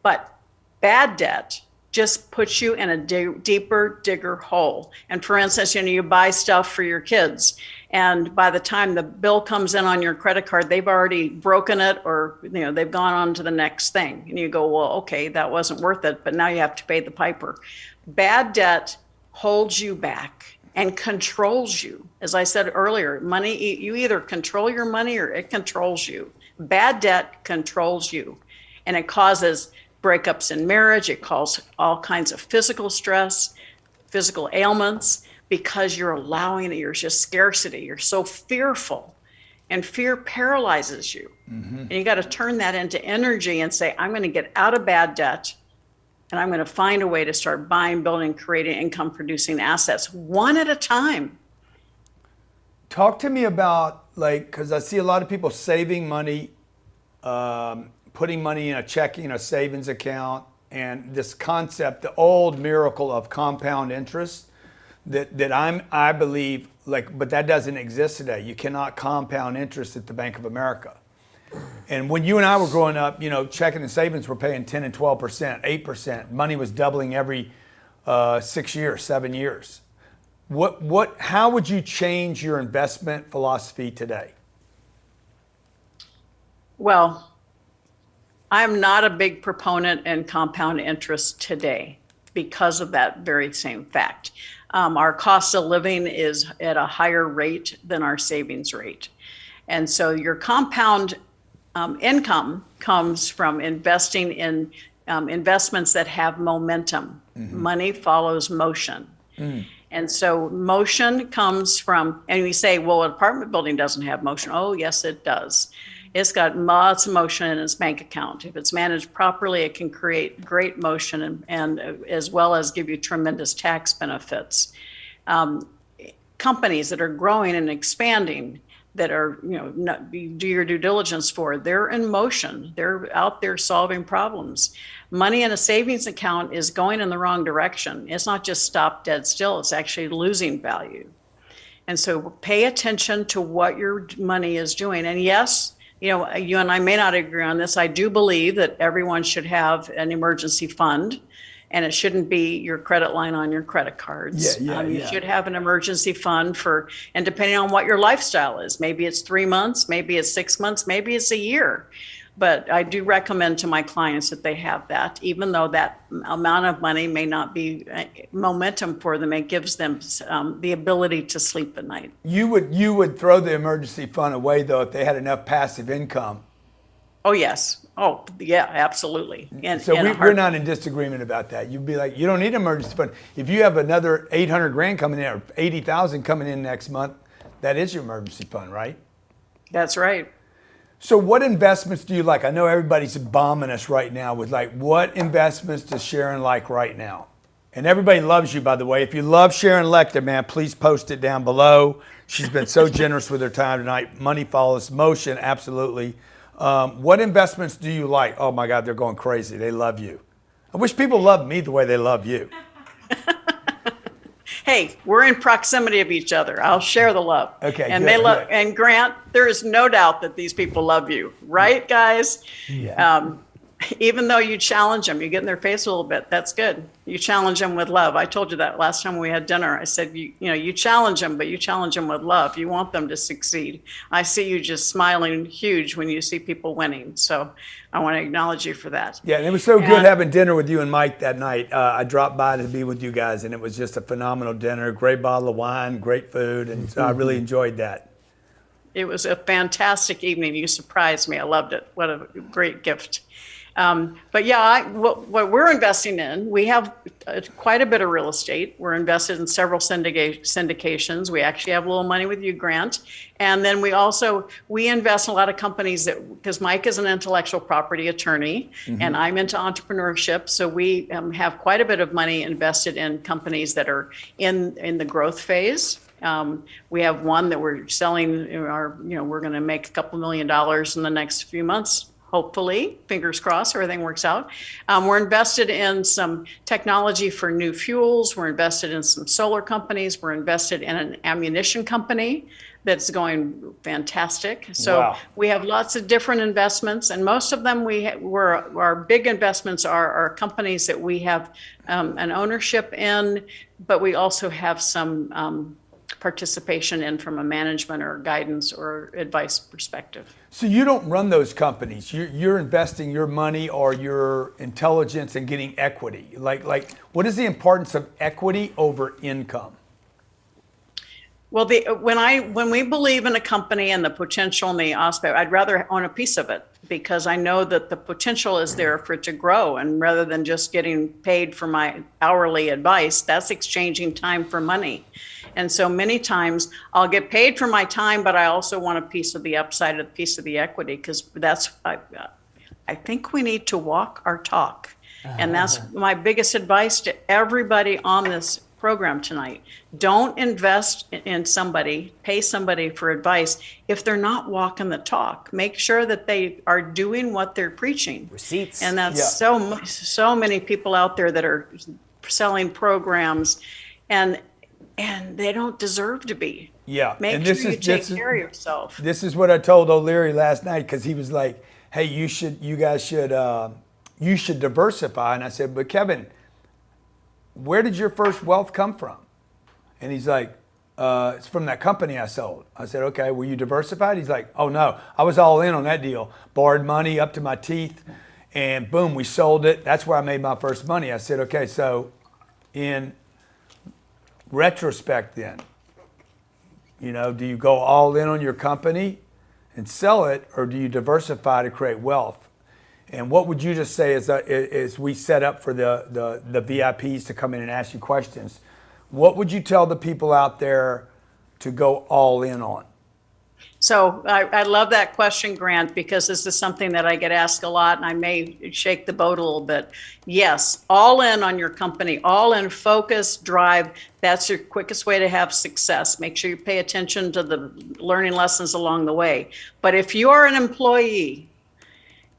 F: But bad debt just puts you in a deeper, digger hole. And for instance, you buy stuff for your kids, and by the time the bill comes in on your credit card, they've already broken it, or they've gone on to the next thing. And you go, well, okay, that wasn't worth it, but now you have to pay the piper. Bad debt holds you back and controls you. As I said earlier, money, you either control your money or it controls you. Bad debt controls you, and it causes breakups in marriage. It causes all kinds of physical stress, physical ailments, because you're allowing it. You're just scarcity. You're so fearful, and fear paralyzes you. Mm-hmm. And you got to turn that into energy and say, I'm going to get out of bad debt, and I'm going to find a way to start buying, building, creating income producing assets one at a time.
C: Talk to me about, because I see a lot of people saving money, putting money in a checking, a savings account, and this concept, the old miracle of compound interest that I believe, but that doesn't exist today. You cannot compound interest at the Bank of America. And when you and I were growing up, checking and savings were paying 10 and 12%, 8%. Money was doubling every 6 years, 7 years. How would you change your investment philosophy today?
F: Well, I'm not a big proponent in compound interest today because of that very same fact. Our cost of living is at a higher rate than our savings rate. And so your compound income comes from investing in investments that have momentum. Mm-hmm. Money follows motion. Mm. And so motion comes from, and we say, well, an apartment building doesn't have motion. Oh, yes, it does. It's got lots of motion in its bank account. If it's managed properly, it can create great motion and as well as give you tremendous tax benefits. Companies that are growing and expanding, that are, do your due diligence for, they're in motion. They're out there solving problems. Money in a savings account is going in the wrong direction. It's not just stop dead still, it's actually losing value. And so pay attention to what your money is doing. And yes, you and I may not agree on this. I do believe that everyone should have an emergency fund. and it shouldn't be your credit line on your credit cards. You should have an emergency fund and depending on what your lifestyle is, maybe it's 3 months, maybe it's 6 months, maybe it's a year. But I do recommend to my clients that they have that, even though that amount of money may not be momentum for them. It gives them the ability to sleep at night.
C: You would throw the emergency fund away though if they had enough passive income.
F: Oh yes. Oh yeah, absolutely.
C: So we're not in disagreement about that. You'd be like, you don't need an emergency fund. If you have another 800 grand coming in or 80,000 coming in next month, that is your emergency fund, right?
F: That's right.
C: So what investments do you like? I know everybody's bombing us right now with like, what investments does Sharon like right now? And everybody loves you, by the way. If you love Sharon Lechter, man, please post it down below. She's been so generous with her time tonight. Money follows motion, absolutely. What investments do you like? Oh my God, they're going crazy. They love you. I wish people loved me the way they love you.
F: Hey, we're in proximity of each other. I'll share the love.
C: Okay,
F: and
C: good,
F: they love.
C: good.
F: And Grant, there is no doubt that these people love you, right, guys?
C: Yeah.
F: Even though you challenge them, you get in their face a little bit. That's good. You challenge them with love. I told you that last time we had dinner. I said, you challenge them, but you challenge them with love. You want them to succeed. I see you just smiling huge when you see people winning. So I want to acknowledge you for that.
C: Yeah, and it was so good having dinner with you and Mike that night. I dropped by to be with you guys, and it was just a phenomenal dinner. Great bottle of wine, great food, and so I really enjoyed that.
F: It was a fantastic evening. You surprised me. I loved it. What a great gift. But yeah, what we're investing in, we have quite a bit of real estate. We're invested in several syndications. We actually have a little money with you, Grant. And then we invest in a lot of companies because Mike is an intellectual property attorney and I'm into entrepreneurship. So we have quite a bit of money invested in companies that are in the growth phase. We have one that we're selling. We're going to make a couple $1 million in the next few months. Hopefully, fingers crossed, everything works out. We're invested in some technology for new fuels. We're invested in some solar companies. We're invested in an ammunition company that's going fantastic. So we have lots of different investments, and most of them our big investments are companies that we have an ownership in, but we also have some participation in from a management or guidance or advice perspective.
C: So you don't run those companies. You're investing your money or your intelligence in getting equity. Like, what is the importance of equity over income?
F: Well, when we believe in a company and the potential and the aspect, I'd rather own a piece of it because I know that the potential is there for it to grow. And rather than just getting paid for my hourly advice, that's exchanging time for money. And so many times I'll get paid for my time, but I also want a piece of the upside, a piece of the equity, because I think we need to walk our talk. And that's my biggest advice to everybody on this program tonight. Don't invest in somebody, pay somebody for advice if they're not walking the talk. Make sure that they are doing what they're preaching.
D: Receipts.
F: And that's so many people out there that are selling programs and they don't deserve to be.
C: Yeah.
F: Make sure you take care of yourself.
C: This is what I told O'Leary last night because he was like, hey, you guys should diversify. And I said, but Kevin, where did your first wealth come from? And he's like, it's from that company I sold. I said, okay, were you diversified? He's like, oh no, I was all in on that deal. Borrowed money up to my teeth and boom, we sold it. That's where I made my first money. I said, okay, so in retrospect then, do you go all in on your company and sell it, or do you diversify to create wealth? And what would you just say as we set up for the VIPs to come in and ask you questions, what would you tell the people out there to go all in on?
F: So I love that question, Grant, because this is something that I get asked a lot, and I may shake the boat a little bit. Yes, all in on your company, all in, focus, drive. That's your quickest way to have success. Make sure you pay attention to the learning lessons along the way. But if you are an employee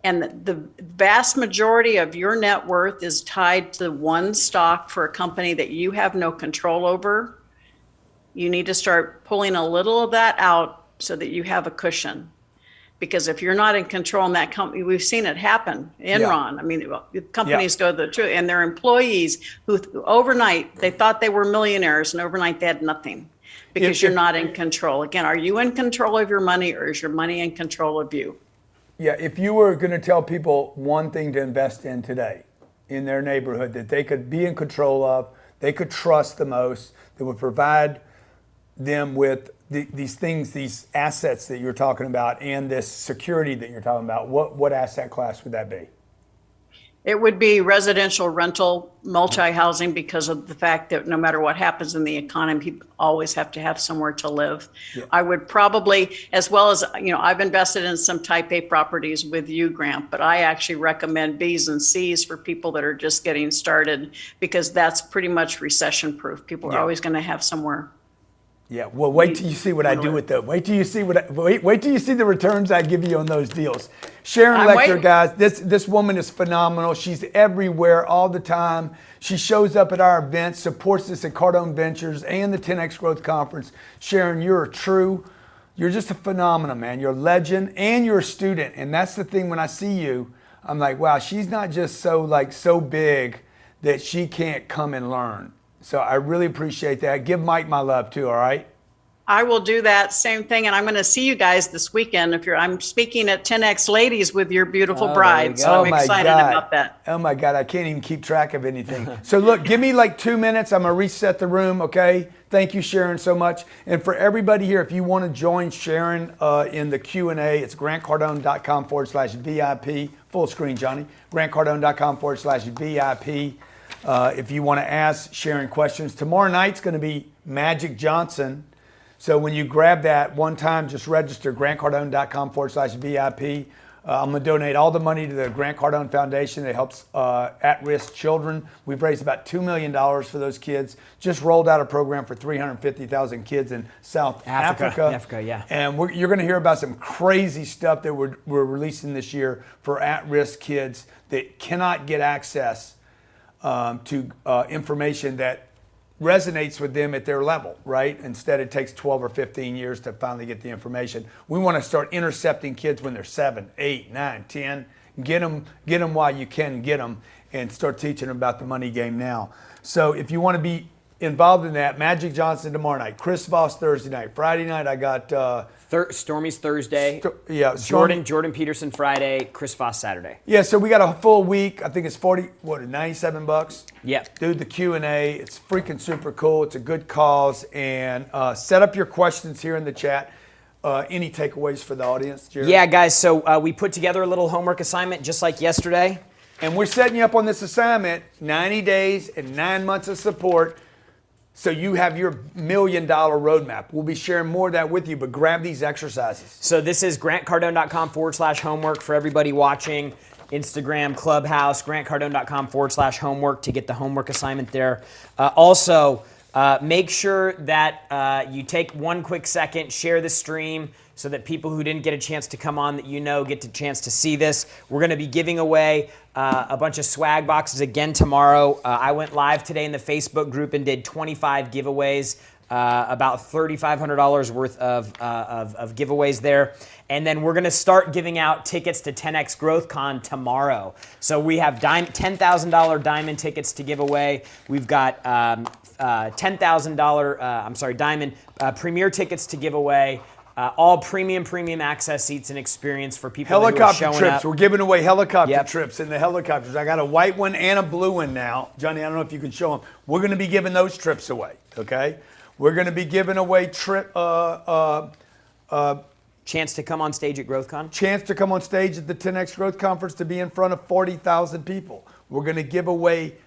F: and the vast majority of your net worth is tied to one stock for a company that you have no control over, you need to start pulling a little of that out so that you have a cushion. Because if you're not in control in that company, we've seen it happen. Enron, I mean, companies go the truth, and their employees who overnight, they thought they were millionaires, and overnight they had nothing. Because you're not in control. Again, are you in control of your money, or is your money in control of you?
C: Yeah, if you were going to tell people one thing to invest in today in their neighborhood that they could be in control of, they could trust the most, that would provide them with these things, these assets that you're talking about, and this security that you're talking about, what asset class would that be?
F: It would be residential rental, multi-housing, because of the fact that no matter what happens in the economy, people always have to have somewhere to live. Yeah. I would probably, as well as, I've invested in some type A properties with you, Grant, but I actually recommend B's and C's for people that are just getting started, because that's pretty much recession proof. People are always going to have somewhere.
C: Yeah, well, wait till you see what I do with them. Wait till you see wait till you see the returns I give you on those deals. Sharon Lechter, guys, this woman is phenomenal. She's everywhere all the time. She shows up at our events, supports us at Cardone Ventures and the 10X Growth Conference. Sharon, you're just a phenomenon, man. You're a legend and you're a student. And that's the thing, when I see you, I'm like, wow, she's not just so big that she can't come and learn. So I really appreciate that. Give Mike my love too, all right?
F: I will do that same thing, and I'm going to see you guys this weekend. I'm speaking at 10X Ladies with your beautiful bride, so I'm excited about that.
C: Oh my God, I can't even keep track of anything. So look, give me like 2 minutes. I'm going to reset the room, okay? Thank you, Sharon, so much. And for everybody here, if you want to join Sharon in the Q&A, it's grantcardone.com/VIP. Full screen, Johnny. grantcardone.com/VIP. If you want to ask Sharon questions. Tomorrow night's going to be Magic Johnson. So when you grab that one time, just register grantcardone.com/VIP. I'm going to donate all the money to the Grant Cardone Foundation that helps at-risk children. We've raised about $2 million for those kids. Just rolled out a program for 350,000 kids in South Africa.
D: Yeah.
C: And you're going to hear about some crazy stuff that we're releasing this year for at-risk kids that cannot get access to information that resonates with them at their level, right? Instead, it takes 12 or 15 years to finally get the information. We want to start intercepting kids when they're 7, 8, 9, 10. Get them while you can get them, and start teaching them about the money game now. So if you want to be involved in that, Magic Johnson tomorrow night, Chris Voss Thursday night, Friday night I got
D: Stormy's Thursday. Jordan Peterson Friday, Chris Voss Saturday.
C: Yeah, so we got a full week. I think it's $97.
D: Yeah.
C: Dude, the Q&A, it's freaking super cool. It's a good cause. And set up your questions here in the chat. Any takeaways for the audience, Jared?
D: Yeah, guys, so we put together a little homework assignment just like yesterday.
C: And we're setting you up on this assignment, 90 days and 9 months of support. So you have your $1 million roadmap. We'll be sharing more of that with you, but grab these exercises.
D: So this is grantcardone.com/homework for everybody watching. Instagram, Clubhouse, grantcardone.com/homework to get the homework assignment there. Also, make sure that you take one quick second, share the stream, so that people who didn't get a chance to come on that get a chance to see this. We're going to be giving away a bunch of swag boxes again tomorrow. I went live today in the Facebook group and did 25 giveaways, about $3,500 worth of giveaways there. And then we're going to start giving out tickets to 10X Growth Con tomorrow. So we have $10,000 diamond tickets to give away. We've got $10,000, diamond premier tickets to give away. All premium access seats and experience for people who are showing
C: trips.
D: up.
C: We're giving away helicopter trips in the helicopters. I got a white one and a blue one now. Johnny, I don't know if you can show them. We're going to be giving those trips away, okay? We're going to be giving away
D: chance to come on stage at GrowthCon?
C: Chance to come on stage at the 10X Growth Conference to be in front of 40,000 people. We're going to give away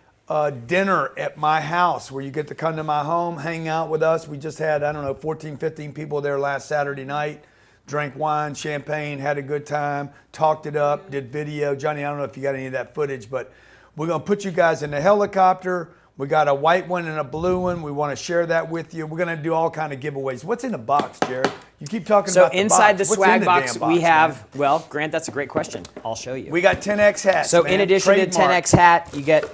C: dinner at my house where you get to come to my home, hang out with us. We just had, 14, 15 people there last Saturday night. Drank wine, champagne, had a good time, talked it up, did video. Johnny, I don't know if you got any of that footage, but we're going to put you guys in the helicopter. We got a white one and a blue one. We want to share that with you. We're going to do all kind of giveaways. What's in the box, Jared? You keep talking about the box.
D: So inside the swag
C: box,
D: we have, well, Grant, that's a great question. I'll show you.
C: We got 10X hats.
D: So in addition to 10X hat, you get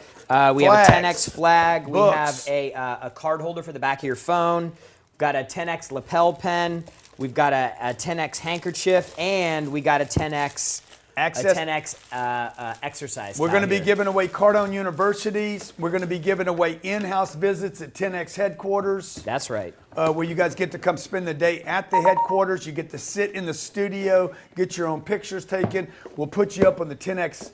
D: we have a 10X flag.
C: Books.
D: We have a card holder for the back of your phone. We've got a 10X lapel pen. We've got a 10x handkerchief, and we got a 10x
C: Access.
D: a 10x exercise.
C: We're
D: towel
C: going to be
D: here.
C: giving away Cardone universities. We're going to be giving away in-house visits at 10X headquarters,
D: That's right.
C: where you guys get to come spend the day at the headquarters. You get to sit in the studio, get your own pictures taken. We'll put you up on the 10X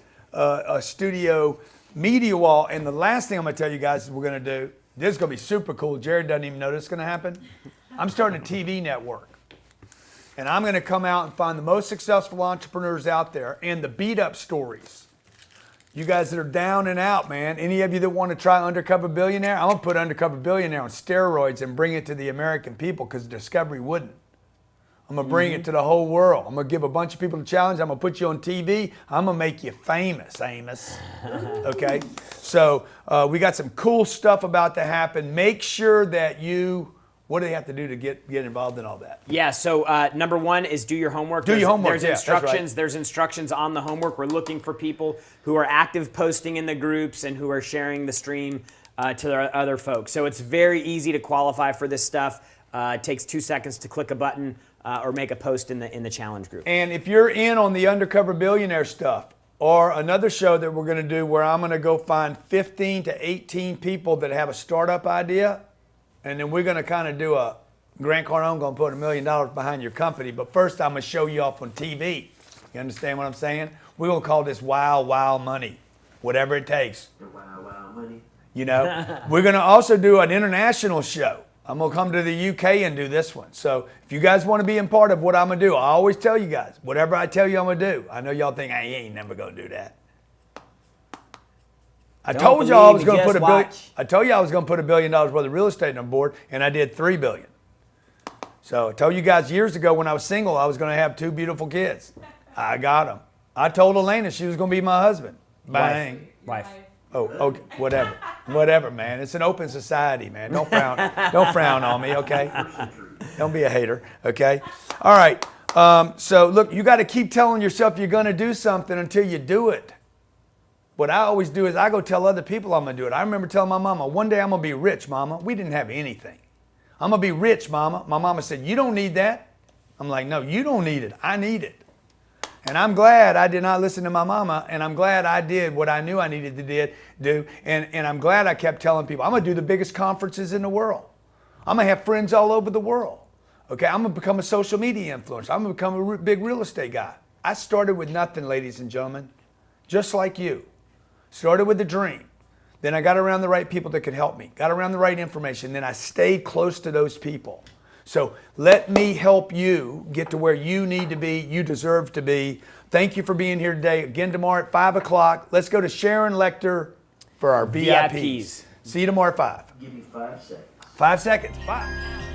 C: studio media wall. And the last thing I'm going to tell you guys is we're going to do, this is going to be super cool. Jared doesn't even know this is going to happen. I'm starting a TV network. And I'm going to come out and find the most successful entrepreneurs out there and the beat up stories. You guys that are down and out, man. Any of you that want to try Undercover Billionaire, I'm going to put Undercover Billionaire on steroids and bring it to the American people because Discovery wouldn't. I'm going to bring it to the whole world. I'm going to give a bunch of people a challenge. I'm going to put you on TV. I'm going to make you famous, Amos. Okay? So we got some cool stuff about to happen. Make sure that you... What do they have to do to get involved in all that?
D: Yeah, so number one is do your homework.
C: Do your homework,
D: There's
C: yeah, that's right.
D: instructions. There's instructions on the homework. We're looking for people who are active posting in the groups and who are sharing the stream to their other folks. So it's very easy to qualify for this stuff. It takes 2 seconds to click a button or make a post in the challenge group.
C: And if you're in on the Undercover Billionaire stuff, or another show that we're going to do where I'm going to go find 15 to 18 people that have a startup idea, and then we're going to kind of do a Grant Cardone going to put $1 million behind your company. But first, I'm going to show you off on TV. You understand what I'm saying? We're going to call this Wow Wow Money, whatever it takes.
G: Wow, wow, money.
C: You know, we're going to also do an international show. I'm going to come to the UK and do this one. So if you guys want to be a part of what I'm going to do, I always tell you guys, whatever I tell you I'm going to do. I know y'all think I ain't never going to do that. I
D: Don't
C: told y'all I was
D: believe
C: going
D: me,
C: to put
D: just
C: $1 billion.
D: watch.
C: I told you I was going to put $1 billion worth of real estate on board, and I did $3 billion. So I told you guys years ago when I was single, I was going to have 2 beautiful kids. I got them. I told Elena she was going to be my husband. Bang.
D: Wife.
C: Oh, okay, whatever, man. It's an open society, man. Don't frown on me, okay? Don't be a hater, okay? All right. So look, you got to keep telling yourself you're going to do something until you do it. What I always do is I go tell other people I'm going to do it. I remember telling my mama, one day I'm going to be rich, mama. We didn't have anything. I'm going to be rich, mama. My mama said, you don't need that. I'm like, no, you don't need it. I need it. And I'm glad I did not listen to my mama, and I'm glad I did what I knew I needed to do. And I'm glad I kept telling people, I'm going to do the biggest conferences in the world. I'm going to have friends all over the world. Okay, I'm going to become a social media influencer. I'm going to become a big real estate guy. I started with nothing, ladies and gentlemen, just like you. Started with a dream. Then I got around the right people that could help me. Got around the right information. Then I stayed close to those people. So let me help you get to where you need to be, you deserve to be. Thank you for being here today. Again tomorrow at 5 o'clock. Let's go to Sharon Lechter for our VIPs.
D: VIPs.
C: See you tomorrow at 5.
G: Give me 5 seconds.
C: 5 seconds. 5.